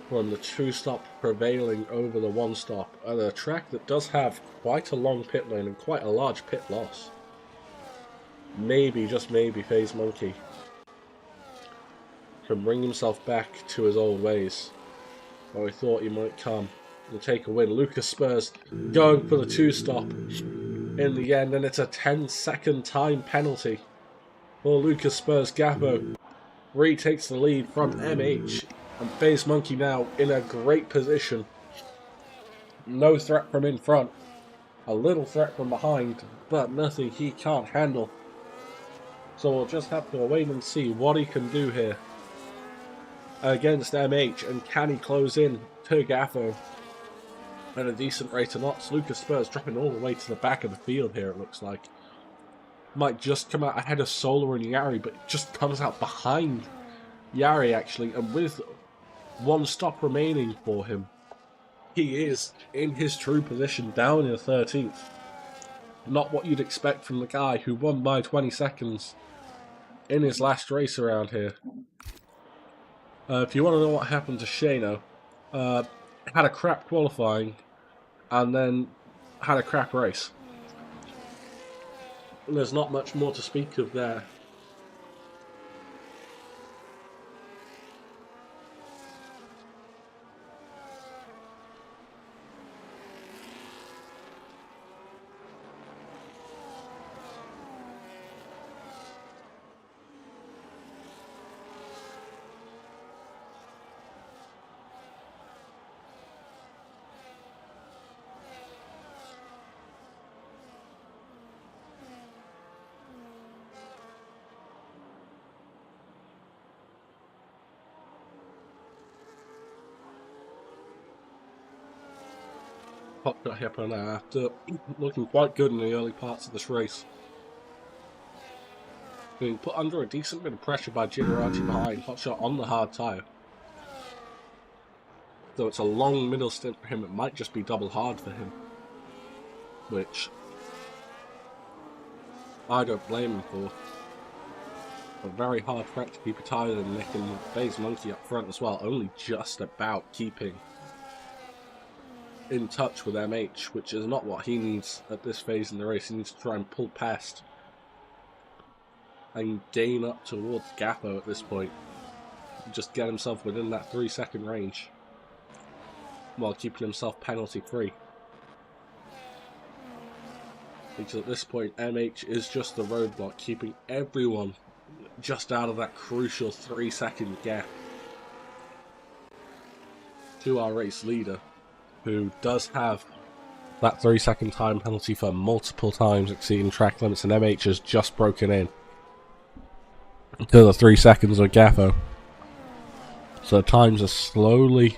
from the 2-stop prevailing over the 1-stop, at a track that does have quite a long pit lane and quite a large pit loss, maybe, just maybe, FaZe Monkey can bring himself back to his old ways, where we thought he might come and take a win. Lucas Spurs going for the 2-stop in the end, and it's a 10-second time penalty for Lucas Spurs. Gaffo retakes the lead from MH, and FaZe Monkey now in a great position. No threat from in front, A little threat from behind, but nothing he can't handle. So we'll just have to wait and see what he can do here against MH, and can he close in to Gaffo at a decent rate or not. Lucas Spurs dropping all the way to the back of the field here, it looks like. Might just come out ahead of Solar and Yari, but just comes out behind Yari actually, and with one stop remaining for him, he is in his true position down in 13th. Not what you'd expect from the guy who won by 20 seconds in his last race around here. If you want to know what happened to Shano, had a crap qualifying and then had a crap race. There's not much more to speak of there. Hotshot Hippo now after looking quite good in the early parts of this race. Being put under a decent bit of pressure by Jitarachi behind, Hotshot on the hard tyre. Though it's a long middle stint for him, it might just be double hard for him. Which I don't blame him for. A very hard track to keep a tyre and Nick and FaZe Monkey up front as well, only just about keeping in touch with MH, which is not what he needs at this phase in the race. He needs to try and pull past and gain up towards Gappo at this point. Just get himself within that 3-second range while keeping himself penalty free. Because at this point MH is just the roadblock, keeping everyone just out of that crucial 3-second gap to our race leader, who does have that 3-second time penalty for multiple times exceeding track limits, and MH has just broken in to the 3 seconds of Gaffo. So times are slowly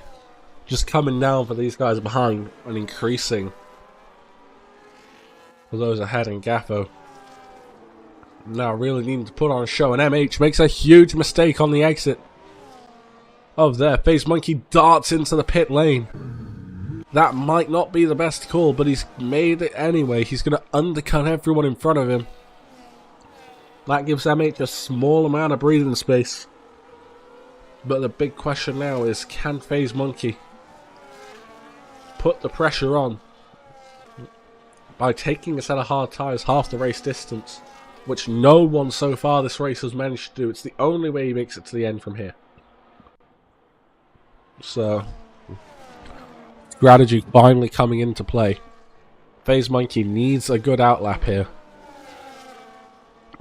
just coming down for these guys behind and increasing for those ahead in Gaffo. Now really needing to put on a show, and MH makes a huge mistake on the exit of there. FaZe Monkey darts into the pit lane. That might not be the best call, but he's made it anyway. He's going to undercut everyone in front of him. That gives MH a small amount of breathing space. But the big question now is, can FaZe Monkey put the pressure on by taking a set of hard tyres half the race distance, which no one so far this race has managed to do. It's the only way he makes it to the end from here. So strategy finally coming into play. FaZe Monkey needs a good outlap here.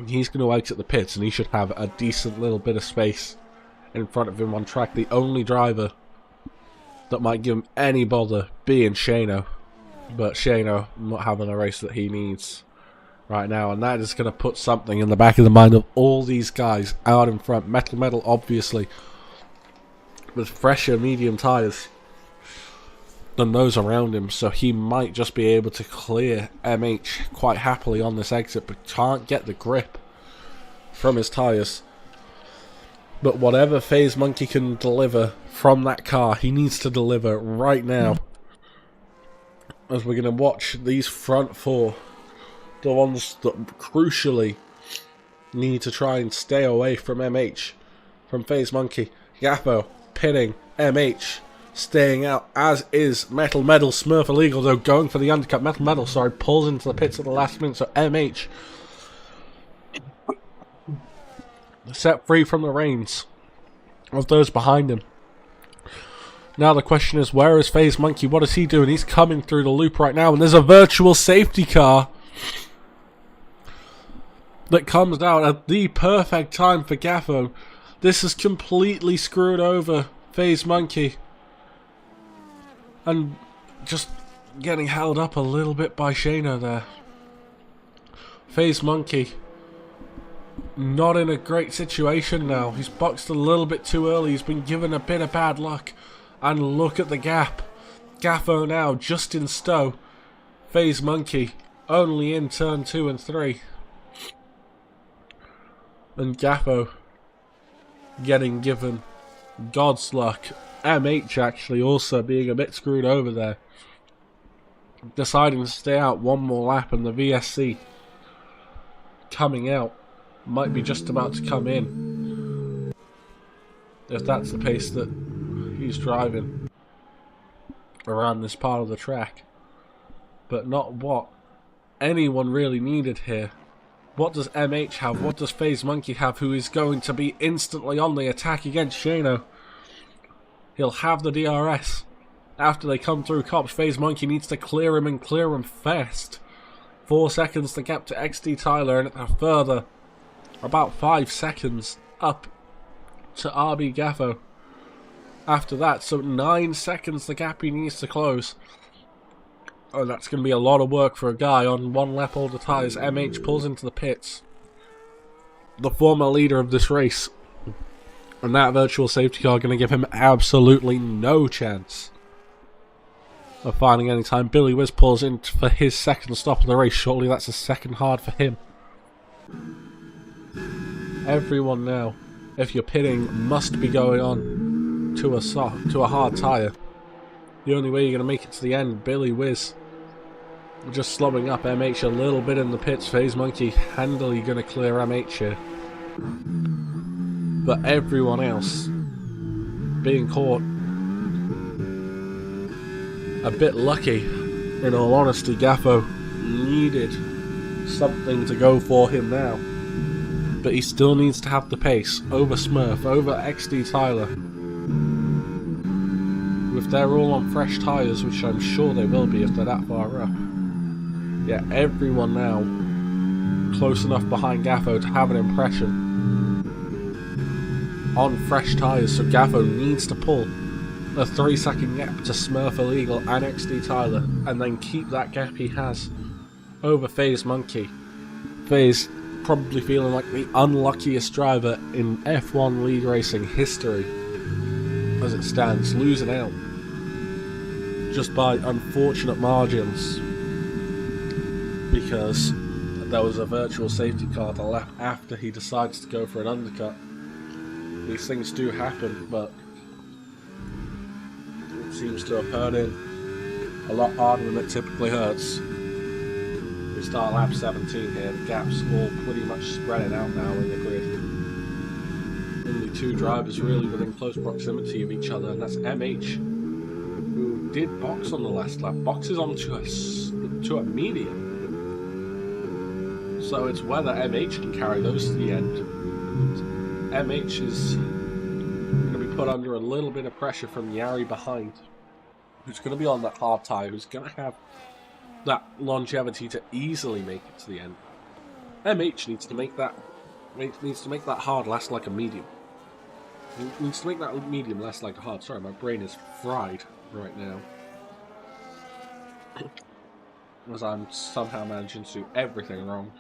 He's going to exit the pits, and he should have a decent little bit of space in front of him on track. The only driver that might give him any bother being Shano, but Shano not having a race that he needs right now, and that is going to put something in the back of the mind of all these guys out in front. Metal obviously with fresher medium tyres than those around him, so he might just be able to clear MH quite happily on this exit, but can't get the grip from his tyres. But whatever FaZe Monkey can deliver from that car, he needs to deliver right now, as we're going to watch these front four, the ones that crucially need to try and stay away from MH, from FaZe Monkey. Gappo pitting, MH staying out, as is Metal Smurf illegal though, going for the undercut. Metal sorry, pulls into the pits at the last minute, so MH set free from the reins of those behind him. Now the question is, where is FaZe Monkey? What is he doing? He's coming through the loop right now, and there's a virtual safety car that comes out at the perfect time for Gaffo. This has completely screwed over FaZe Monkey, and just getting held up a little bit by Shano there. FaZe Monkey not in a great situation now. He's boxed a little bit too early. He's been given a bit of bad luck. And look at the gap. Gaffo now just in stow. FaZe Monkey only in turn 2 and 3. And Gaffo getting given God's luck. MH actually also being a bit screwed over there. Deciding to stay out one more lap, and the VSC coming out might be just about to come in. If that's the pace that he's driving around this part of the track. But not what anyone really needed here. What does MH have? What does FaZe Monkey have, who is going to be instantly on the attack against Shano? He'll have the DRS. After they come through cops, FaZe Monkey needs to clear him and clear him fast. 4 seconds to gap to XD Tyler, and a further about 5 seconds up to RB Gaffo. After that, so 9 seconds the gap he needs to close. Oh, that's going to be a lot of work for a guy on one lap older tyres. MH pulls into the pits. The former leader of this race. And that virtual safety car going to give him absolutely no chance of finding any time. Billy Wiz pulls in for his second stop of the race. Shortly, that's a second hard for him. Everyone now, if you're pitting, must be going on to a hard tyre. The only way you're going to make it to the end. Billy Wiz just slowing up MH a little bit in the pits. FaZe Monkey handily going to clear MH here. But everyone else being caught a bit lucky. In all honesty, Gaffo needed something to go for him now. But he still needs to have the pace over Smurf, over XD Tyler. If they're all on fresh tyres, which I'm sure they will be if they're that far up. Yeah, everyone now close enough behind Gaffo to have an impression on fresh tyres, so Gaffo needs to pull a 3-second gap to Smurf Illegal and XD Tyler, and then keep that gap he has over FaZe Monkey. FaZe probably feeling like the unluckiest driver in F1 league racing history as it stands, losing out just by unfortunate margins because there was a virtual safety car the lap after he decides to go for an undercut. These things do happen, but it seems to have hurt him a lot harder than it typically hurts. We start lap 17 here, the gap's all pretty much spreading out now in the grid. Only 2 drivers really within close proximity of each other, and that's MH, who did box on the last lap, boxes onto a medium. So it's whether MH can carry those to the end. MH is going to be put under a little bit of pressure from Yari behind, who's going to be on that hard tyre, who's going to have that longevity to easily make it to the end. MH needs to make that hard last like a medium. He needs to make that medium last like a hard. Sorry, my brain is fried right now, as I'm somehow managing to do everything wrong,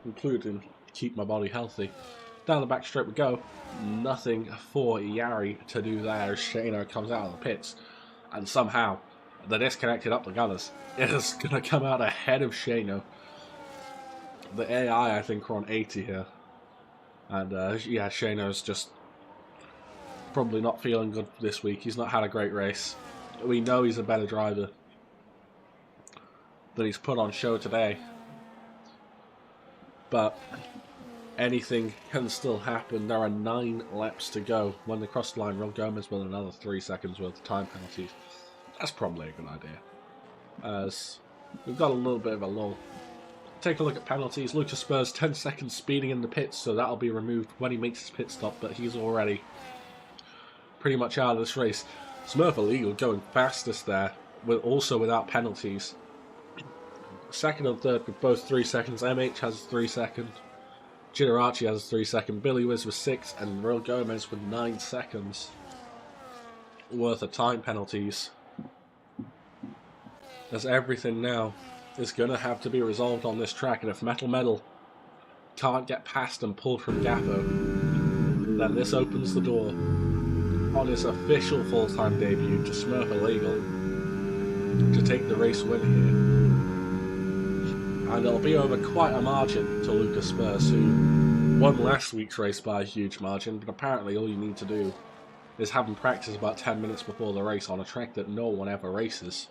including keep my body healthy. Down the back straight we go. Nothing for Yari to do there as Shano comes out of the pits. And somehow, the disconnected up the gunners is going to come out ahead of Shano. The AI, I think, are on 80 here. And yeah, Shano's just probably not feeling good this week. He's not had a great race. We know he's a better driver than he's put on show today. But anything can still happen. There are 9 laps to go. When they cross the line, Ron Gomez with another 3 seconds worth of time penalties. That's probably a good idea, as we've got a little bit of a lull. Take a look at penalties. Lucas Spurs 10 seconds speeding in the pits, so that'll be removed when he makes his pit stop, but he's already pretty much out of this race. Smurf Illegal going fastest there, also without penalties. Second and third with both 3 seconds. MH has 3 seconds. Giderachi has 3 seconds. Billy Wiz with 6, and Real Gomez with 9 seconds worth of time penalties. as everything now is going to have to be resolved on this track, and if Metal can't get past and pull from Gaffer, then this opens the door on his official full-time debut to Smurf Illegal to take the race win here. And it'll be over quite a margin to Lucas Spurs, who won last week's race by a huge margin, but apparently all you need to do is have him practice about 10 minutes before the race on a track that no one ever races.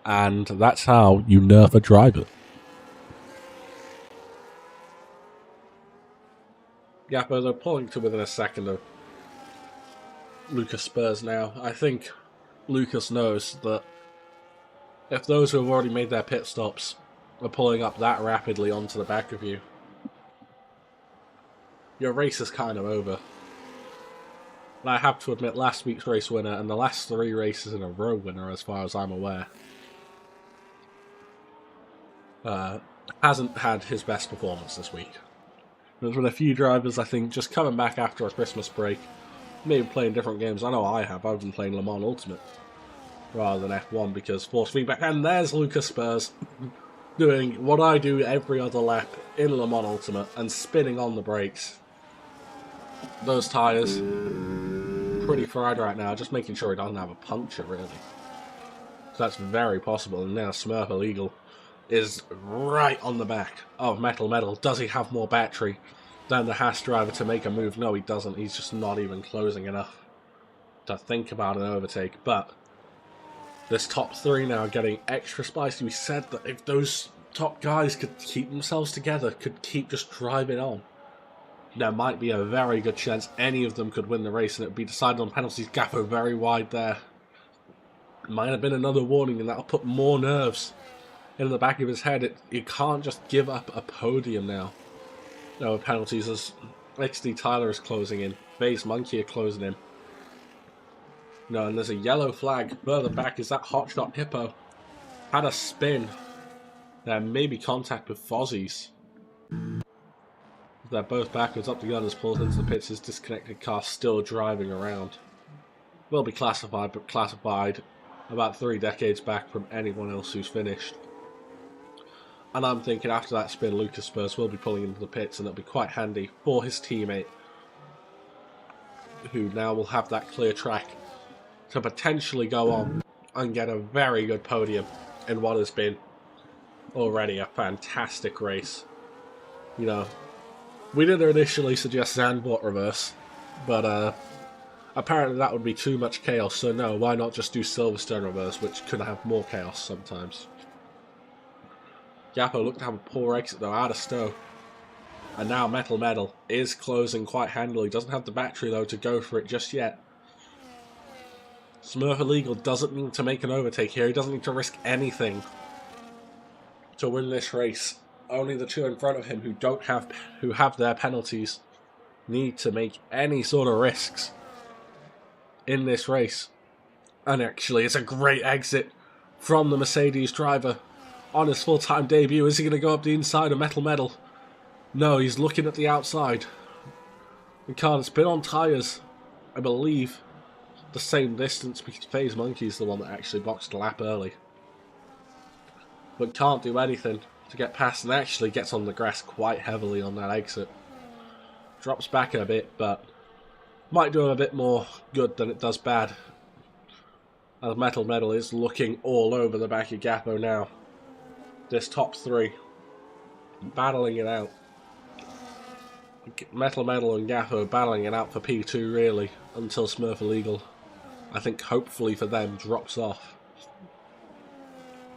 And that's how you nerf a driver. Yeah, but they're pulling to within a second of Lucas Spurs now. I think Lucas knows that if those who have already made their pit stops are pulling up that rapidly onto the back of you, your race is kind of over. And I have to admit, last week's race winner and the last 3 races in a row winner, as far as I'm aware, hasn't had his best performance this week. There's been a few drivers, I think, just coming back after a Christmas break, maybe playing different games. I know I have. I've been playing Le Mans Ultimate rather than F1 because force feedback. And there's Lucas Spurs doing what I do every other lap in Le Mans Ultimate and spinning on the brakes. Those tyres, pretty fried right now, just making sure he doesn't have a puncture, really. So that's very possible. And now Smurf Illegal is right on the back of Metal. Does he have more battery than the Haas driver to make a move? No, he doesn't. He's just not even closing enough to think about an overtake. But this top 3 now getting extra spicy. We said that if those top guys could keep themselves together, could keep just driving on, there might be a very good chance any of them could win the race and it would be decided on penalties. Gaffer very wide there. Might have been another warning, and that'll put more nerves in the back of his head. You can't just give up a podium now. No penalties as XD Tyler is closing in. Base Monkey are closing in. No, and there's a yellow flag further back. Is that Hotshot Hippo? Had a spin. There may be contact with Fozzie's. They're both backwards. Up the gunners, pulled into the pits. His disconnected car still driving around. Will be classified, but classified about 3 decades back from anyone else who's finished. And I'm thinking after that spin, Lucas Spurs will be pulling into the pits, and it'll be quite handy for his teammate, who now will have that clear track to potentially go on and get a very good podium in what has been already a fantastic race. You know, we did initially suggest Zandvoort reverse, but apparently that would be too much chaos, so no, why not just do Silverstone reverse, which could have more chaos sometimes. Yappo looked to have a poor exit though, out of stow. And now Metal is closing quite handily. Doesn't have the battery though to go for it just yet. Smurf Illegal doesn't need to make an overtake here. He doesn't need to risk anything to win this race. Only the 2 in front of him who have their penalties need to make any sort of risks in this race. And actually, it's a great exit from the Mercedes driver on his full-time debut. Is he going to go up the inside of Metal? No, he's looking at the outside. The car has been on tyres, I believe, the same distance, because FaZe Monkey's the one that actually boxed a lap early. But can't do anything to get past, and actually gets on the grass quite heavily on that exit. Drops back a bit, but might do him a bit more good than it does bad. As Metal is looking all over the back of Gappo now. This top 3 battling it out. Metal and Gappo battling it out for P2 really until Smurf Illegal, I think hopefully for them, drops off.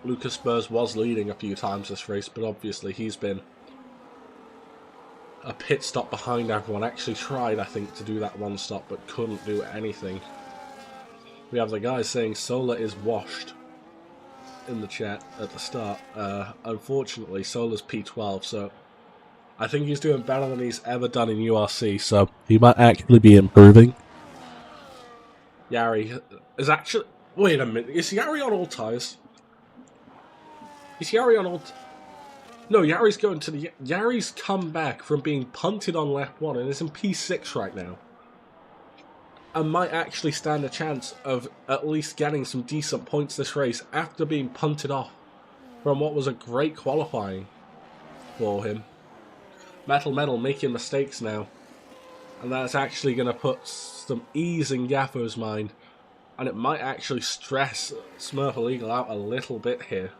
Lucas Spurs was leading a few times this race, but obviously he's been a pit stop behind everyone. Actually tried, I think, to do that 1 stop but couldn't do anything. We have the guys saying Solar is washed in the chat at the start. Unfortunately, Solar's P12, so I think he's doing better than he's ever done in URC, so he might actually be improving. Yari is actually... Wait a minute, is Yari on all tyres? Is Yari on all... No, Yari's going to the... Yari's come back from being punted on lap 1 and is in P6 right now. and might actually stand a chance of at least getting some decent points this race after being punted off from what was a great qualifying for him. Metal making mistakes now, and that's actually going to put some ease in Gaffo's mind, and it might actually stress Smurf Illegal out a little bit here,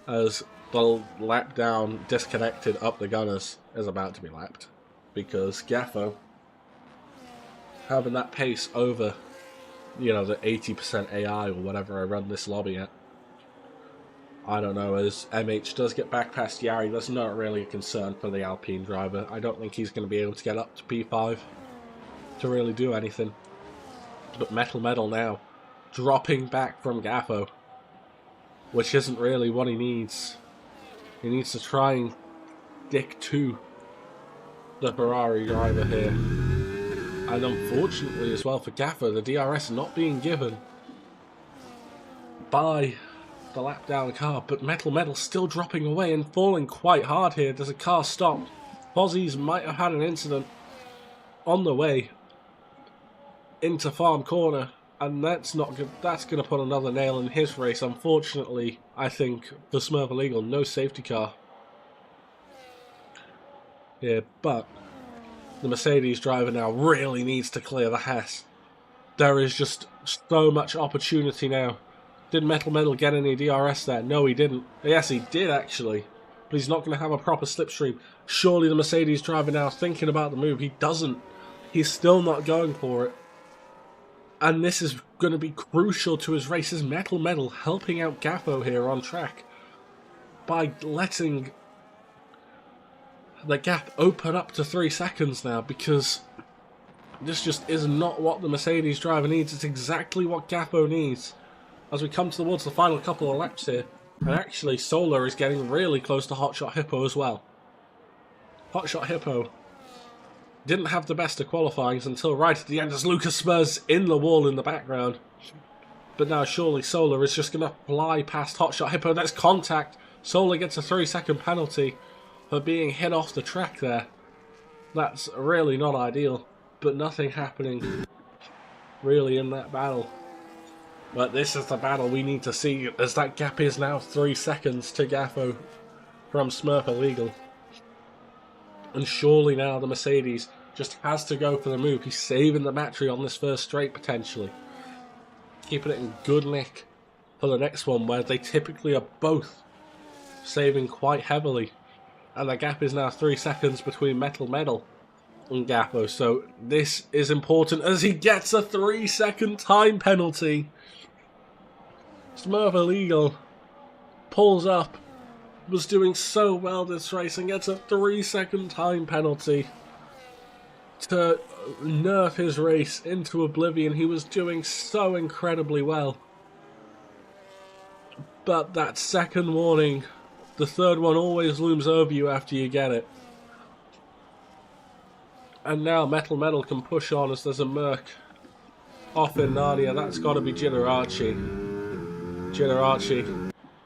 as the lap down disconnected up the gunners is about to be lapped, because Gaffo, having that pace over, you know, the 80% AI or whatever I run this lobby at, I don't know, as MH does get back past Yari, that's not really a concern for the Alpine driver. I don't think he's going to be able to get up to P5 to really do anything. But Metal now, dropping back from Gaffo, which isn't really what he needs. He needs to try and stick to the Ferrari driver here. And unfortunately as well for Gaffo, the DRS not being given by the lap down car, but Metal still dropping away and falling quite hard here. Does a car stop? Fozzies might have had an incident on the way into Farm Corner, and that's not good. That's going to put another nail in his race. Unfortunately, I think for Smurf Illegal, no safety car here, but the Mercedes driver now really needs to clear the Haas. There is just so much opportunity now. Did Metal get any DRS there? No, he didn't. Yes, he did actually. But he's not going to have a proper slipstream. Surely the Mercedes driver now thinking about the move. He doesn't. He's still not going for it. And this is going to be crucial to his race. Is Metal helping out Gaffo here on track by letting the gap open up to 3 seconds now, because this just is not what the Mercedes driver needs. It's exactly what Gaffo needs. As we come towards the final couple of laps here, and actually Solar is getting really close to Hotshot Hippo as well. Hotshot Hippo didn't have the best of qualifyings until right at the end as Lucas Spurs in the wall in the background. But now surely Solar is just going to fly past Hotshot Hippo. That's contact. Solar gets a 3-second penalty for being hit off the track there. That's really not ideal, but nothing happening really in that battle. But this is the battle we need to see, as that gap is now 3 seconds to Gaffo from Smurf Illegal. And surely now the Mercedes just has to go for the move. He's saving the battery on this first straight potentially, keeping it in good nick for the next one, where they typically are both saving quite heavily. And the gap is now 3 seconds between Metal and Gaffo. So this is important as he gets a 3-second time penalty. Smurf Illegal pulls up, was doing so well this race, and gets a 3-second time penalty to nerf his race into oblivion. He was doing so incredibly well. But that second warning, the third one always looms over you after you get it. And now Metal can push on as there's a Merc off in Narnia. That's got to be Jitarachi.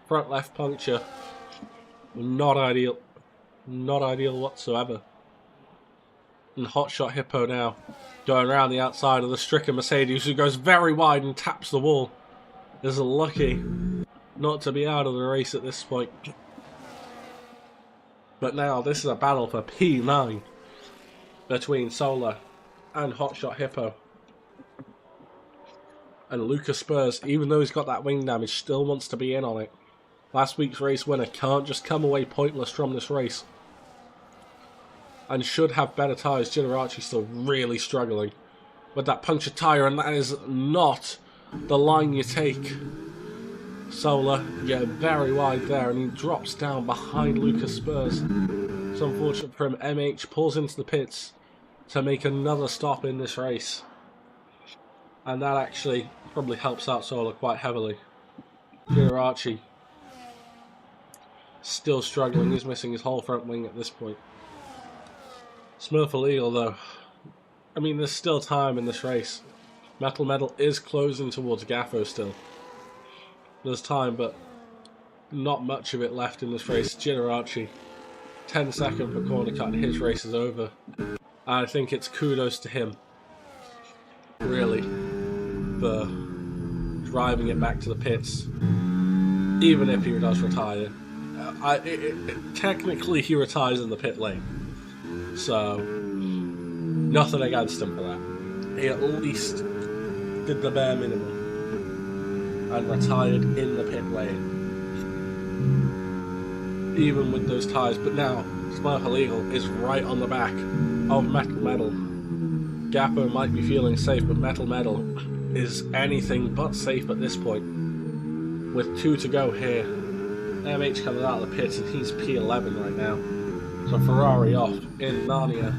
Front left puncture. Not ideal. Not ideal whatsoever. And Hotshot Hippo now going around the outside of the stricken Mercedes, who goes very wide and taps the wall. Is lucky not to be out of the race at this point. But now this is a battle for P9 between Solar and Hotshot Hippo. And Lucas Spurs, even though he's got that wing damage, still wants to be in on it. Last week's race winner can't just come away pointless from this race. And should have better tyres. Jitarachi still really struggling with that punctured tyre, and that is not the line you take. Solar getting very wide there, and he drops down behind Lucas Spurs. It's unfortunate for him. MH pulls into the pits to make another stop in this race. And that actually probably helps out Solar quite heavily. Jitarachi still struggling. He's missing his whole front wing at this point. Smurf Illegal though. I mean, there's still time in this race. Metal is closing towards Gaffo still. There's time, but not much of it left in this race. Jitarachi, 10 seconds for corner cut, and his race is over. I think it's kudos to him really, for driving it back to the pits, even if he does retire. Technically, he retires in the pit lane, so nothing against him for that. He at least did the bare minimum and retired in the pit lane, even with those tyres. But now Smurf Eagle is right on the back of Metal. Gappo might be feeling safe, but Metal is anything but safe at this point. With 2 to go here, MH comes out of the pits and he's P11 right now. So Ferrari off in Narnia.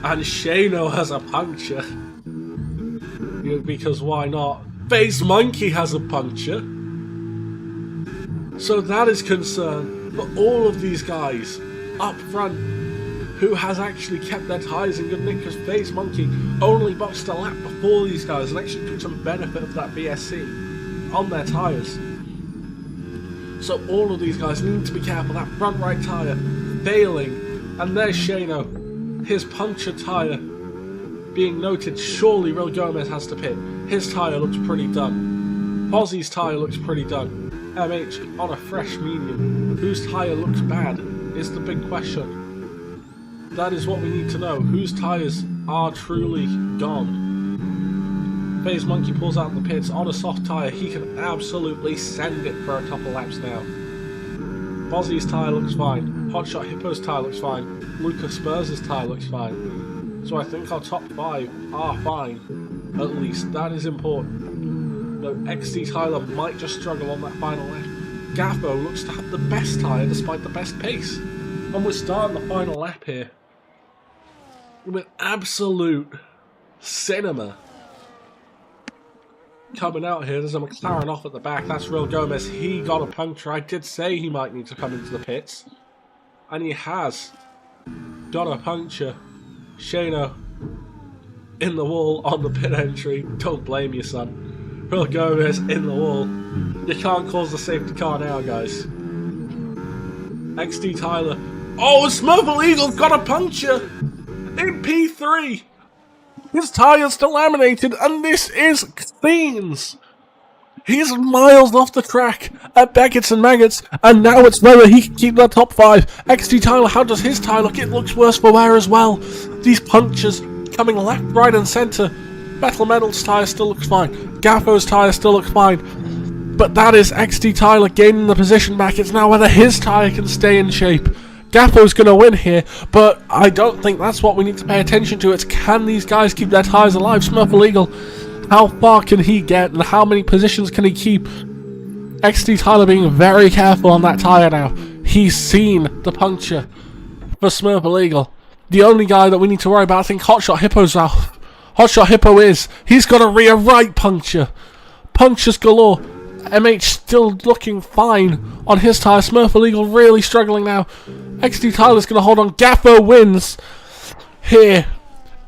And Shano has a puncture. Because why not? Face Monkey has a puncture. So that is concern for all of these guys up front who has actually kept their tyres in good nick, because Face Monkey only boxed a lap before these guys and actually took some benefit of that BSC on their tyres. So all of these guys need to be careful. That front right tyre failing, and there's Shano, his punctured tyre being noted. Surely Real Gomez has to pit. His tyre looks pretty done. Fozzie's tyre looks pretty done. MH on a fresh medium. Whose tyre looks bad is the big question. That is what we need to know. Whose tyres are truly gone? FaZe Monkey pulls out the pits on a soft tyre. He can absolutely send it for a couple laps now. Fozzie's tyre looks fine. Hotshot Hippo's tyre looks fine. Lucas Spurs' tyre looks fine. So I think our top 5 are fine. At least that is important. Though XD Tyler might just struggle on that final lap. Gaffo looks to have the best tyre despite the best pace. And we're starting the final lap here with absolute cinema. Coming out here, there's a McLaren off at the back. That's Real Gomez. He got a puncture. I did say he might need to come into the pits. And he has got a puncture. Shano in the wall on the pit entry. Don't blame you, son. Real Gomez in the wall. You can't cause the safety car now, guys. XD Tyler. Oh, Smurf Eagle's got a puncture in P3. His tyre's still laminated, and this is Fiends. He's miles off the track at Beckett's and Maggots, and now it's whether he can keep that top 5. XD Tyler, how does his tyre look? It looks worse for wear as well. These punctures coming left, right, and centre. Metal's tyre still looks fine. Gaffo's tyre still looks fine. But that is XD Tyler gaining the position back. It's now whether his tyre can stay in shape. Gaffo's going to win here, but I don't think that's what we need to pay attention to. It's can these guys keep their tyres alive? Smurf Eagle, how far can he get and how many positions can he keep? XD Tyler being very careful on that tyre now. He's seen the puncture for Smurf Eagle. The only guy that we need to worry about, I think Hotshot Hippo's out. Hotshot Hippo is. He's got a rear right puncture. Punctures galore. MH still looking fine on his tyre. Smurf Eagle really struggling now. XD Tyler's going to hold on. Gaffo wins here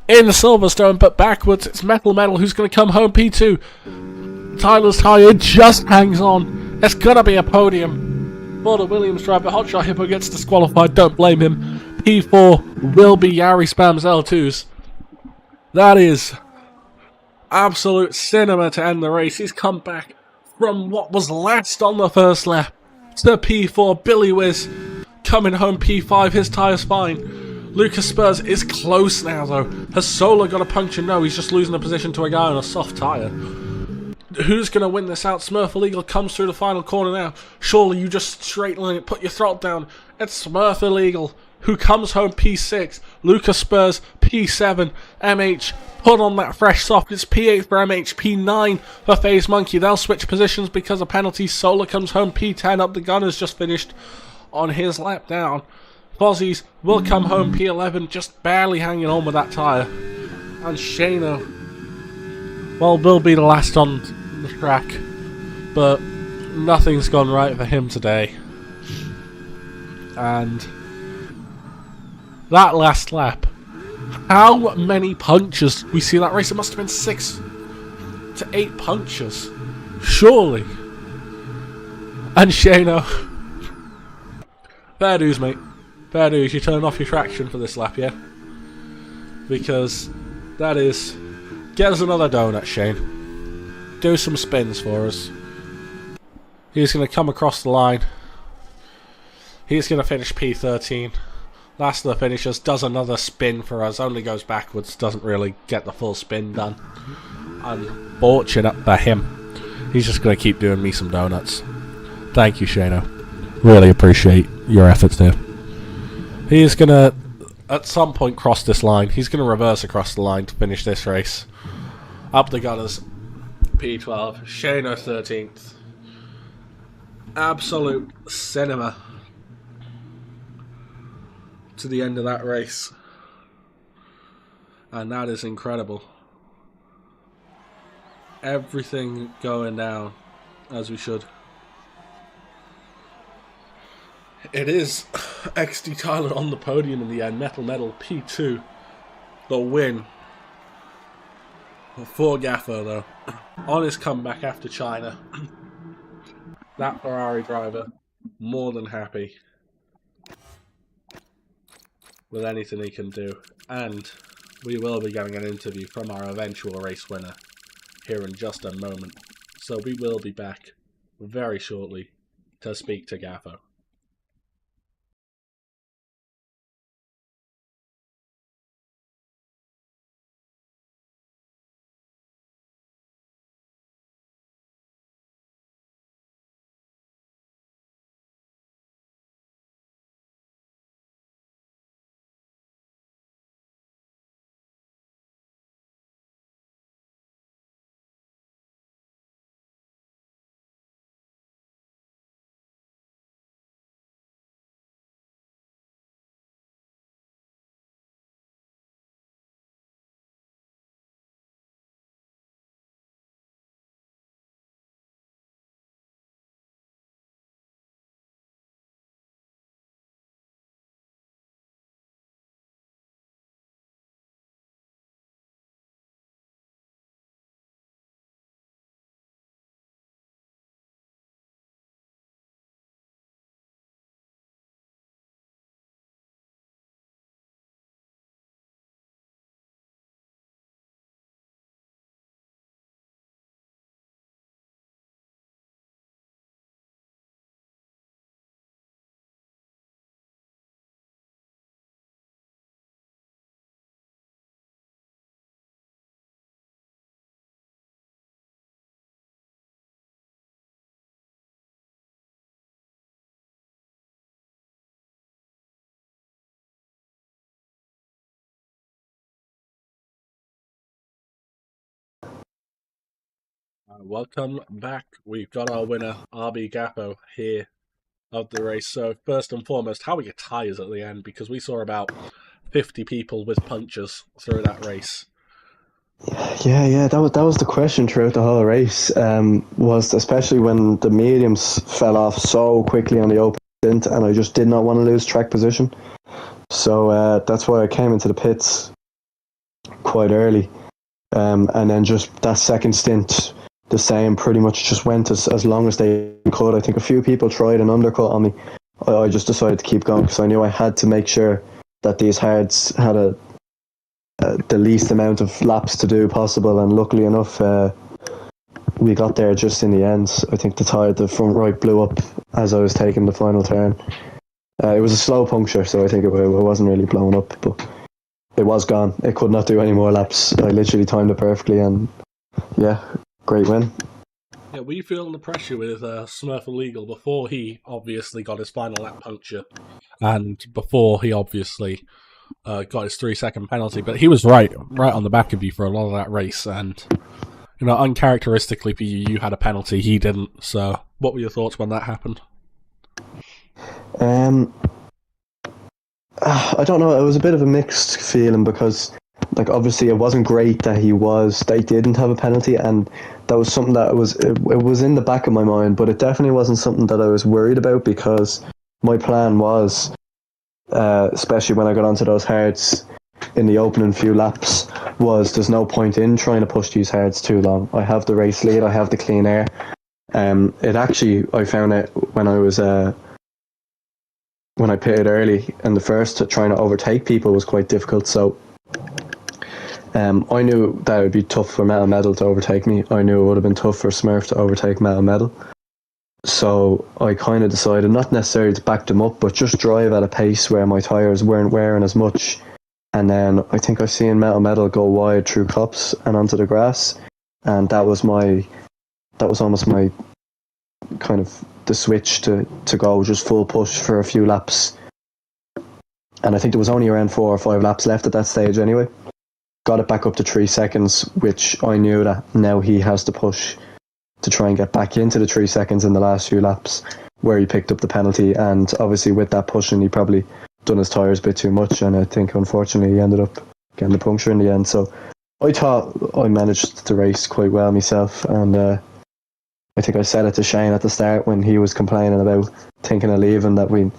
in Silverstone, but backwards it's Metal who's going to come home P2. Tyler's tyre just hangs on. It's going to be a podium for the Williams driver. Hotshot Hippo gets disqualified. Don't blame him. P4 will be Yari Spam's L2s. That is absolute cinema to end the race. He's come back from what was last on the first lap to P4. Billy Wiz coming home P5. His tyre's fine. Lucas Spurs is close now though. Has Solar got a puncture? No, he's just losing a position to a guy on a soft tyre. Who's going to win this out? Smurf Eagle comes through the final corner now. Surely you just straight line it, put your throttle down. It's Smurf Eagle who comes home P6. Lucas Spurs P7. MH put on that fresh soft. It's P8 for MH, P9 for FaZe Monkey. They'll switch positions because of penalties. Solar comes home P10 up. The gunner's just finished on his lap down. Fozzie's will come home P11, just barely hanging on with that tyre. And Shano, well, will be the last on the track, but nothing's gone right for him today. And that last lap, how many punctures we see that race? It must have been 6 to 8 punctures, surely. And Shano, fair dues, mate. Fair dues. You turn off your traction for this lap, yeah? Because that is Get us another donut, Shane. Do some spins for us. He's going to come across the line. He's going to finish P13. Last of the finishers, does another spin for us. Only goes backwards, doesn't really get the full spin done. Unfortunate for him. He's just going to keep doing me some donuts. Thank you, Shano. Really appreciate your efforts there. He is going to, at some point, cross this line. He's going to reverse across the line to finish this race. Up the gunners. P12. Shano 13th. Absolute cinema to the end of that race. And that is incredible. Everything going down as we should. It is XD Tyler on the podium in the end. Metal Medal P2. The win. For Gaffer though. On his comeback after China. That Ferrari driver, more than happy with anything he can do. And we will be getting an interview from our eventual race winner here in just a moment. So we will be back very shortly to speak to Gaffo. Welcome back. We've got our winner, RB Gappo, here of the race. So first and foremost, how were your tyres at the end? Because we saw about 50 people with punctures through that race. Yeah. That was the question throughout the whole race. Was especially when the mediums fell off so quickly on the open stint, and I just did not want to lose track position. So that's why I came into the pits quite early, and then just that second stint, the same. Pretty much just went as long as they could. I think a few people tried an undercut on me. I just decided to keep going because I knew I had to make sure that these hards had the least amount of laps to do possible, and luckily enough we got there just in the end. I think the front right blew up as I was taking the final turn. It was a slow puncture, so I think it wasn't really blown up, but it was gone. It could not do any more laps. I literally timed it perfectly, and yeah, great win. Yeah, were you feeling the pressure with Smurf Illegal before he obviously got his final lap puncture, and before he obviously got his 3-second penalty? But he was right on the back of you for a lot of that race, and uncharacteristically for you, you had a penalty, he didn't. So what were your thoughts when that happened? I don't know. It was a bit of a mixed feeling because, like, obviously it wasn't great that they didn't have a penalty, and that was something that it was in the back of my mind, but it definitely wasn't something that I was worried about because my plan was, especially when I got onto those hards in the opening few laps, was there's no point in trying to push these hards too long. I have the race lead, I have the clean air. It actually, I found it when I was when I pitted early in the first, trying to overtake people was quite difficult. So I knew that it would be tough for Metal Metal to overtake me. I knew it would have been tough for Smurf to overtake Metal Metal. So I kind of decided not necessarily to back them up, but just drive at a pace where my tyres weren't wearing as much. And then I think I've seen Metal Metal go wide through Copse and onto the grass, and that was almost my kind of the switch to go just full push for a few laps. And I think there was only around 4 or 5 laps left at that stage anyway. Got it back up to 3 seconds, which I knew that now he has to push to try and get back into the 3 seconds in the last few laps where he picked up the penalty. And obviously with that pushing, he probably done his tyres a bit too much, and I think unfortunately he ended up getting the puncture in the end. So I thought I managed the race quite well myself, and I think I said it to Shane at the start when he was complaining about thinking of leaving, that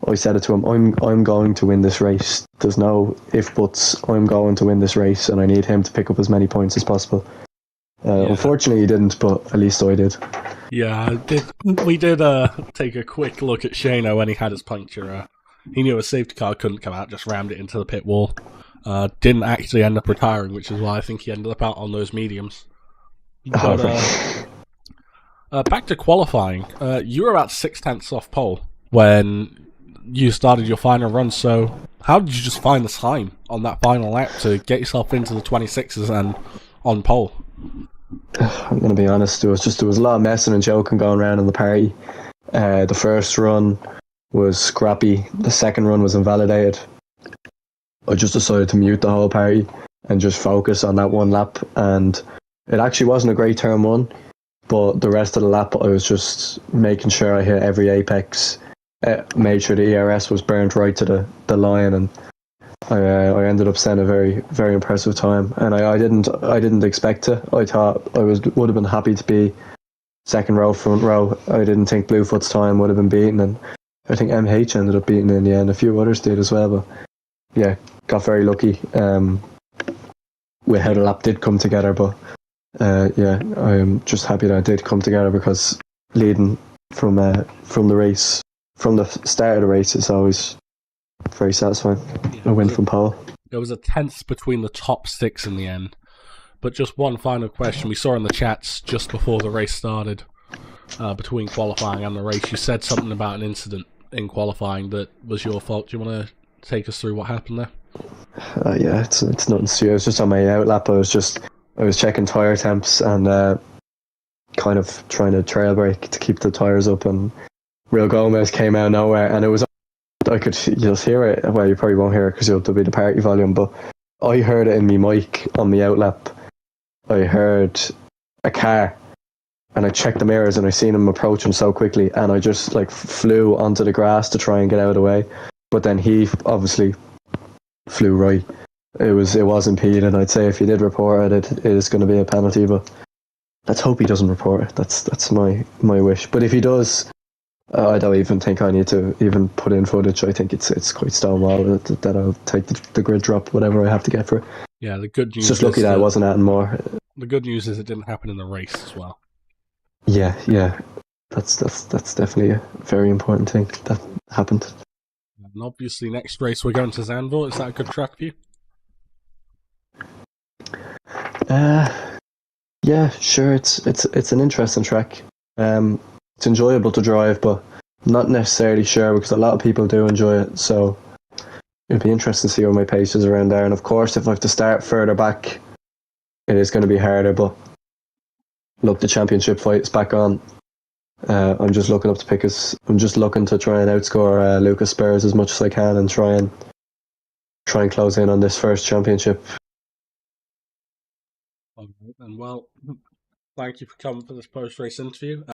I said it to him, I'm going to win this race. There's no if buts. I'm going to win this race, and I need him to pick up as many points as possible. Unfortunately, he didn't, but at least I did. Yeah, we did take a quick look at Shano when he had his puncture. He knew a safety car couldn't come out, just rammed it into the pit wall. Didn't actually end up retiring, which is why I think he ended up out on those mediums. But back to qualifying. You were about 6/10 off pole when you started your final run, so how did you just find the time on that final lap to get yourself into the 26s and on pole? I'm going to be honest, there was a lot of messing and joking going around in the party. The first run was scrappy, the second run was invalidated. I just decided to mute the whole party and just focus on that one lap, and it actually wasn't a great turn 1, but the rest of the lap I was just making sure I hit every apex, made sure the ERS was burnt right to the line, and I ended up setting a very, very impressive time. And I didn't expect to. I thought I would have been happy to be second row, front row. I didn't think Bluefoot's time would have been beaten, and I think MH ended up beating in the end. A few others did as well, but yeah, got very lucky with how the lap did come together. But yeah, I'm just happy that it did come together, because leading from the race, from the start of the race, is always very satisfying. A win from pole. There was a tenth between the top 6 in the end. But just one final question. We saw in the chats just before the race started, between qualifying and the race, you said something about an incident in qualifying that was your fault. Do you want to take us through what happened there? Yeah, it's nothing serious. Just on my outlap, I was checking tyre temps and kind of trying to trail brake to keep the tyres up, and Real Gomez came out of nowhere, and it was, you'll hear it, well, you probably won't hear it because there'll be the party volume, but I heard it in me mic on my outlap. I heard a car, and I checked the mirrors, and I seen him approaching so quickly, and I just flew onto the grass to try and get out of the way. But then he obviously flew right. It was impeded. I'd say if he did report it, it is going to be a penalty, but let's hope he doesn't report it. That's my wish. But if he does, I don't even think I need to even put in footage. I think it's quite stonewall that I'll take the grid drop, whatever I have to get for it. Yeah, the good news. It's just lucky that I wasn't adding more. The good news is it didn't happen in the race as well. Yeah, that's definitely a very important thing that happened. And obviously, next race we're going to Zandvoort. Is that a good track for you? Yeah, sure. It's an interesting track. It's enjoyable to drive, but not necessarily sure, because a lot of people do enjoy it. So it'd be interesting to see where my pace is around there. And of course, if I have to start further back, it is going to be harder. But look, the championship fight is back on. I'm just looking up to I'm just looking to try and outscore Lucas Spurs as much as I can, and try and close in on this first championship. And well, thank you for coming for this post-race interview.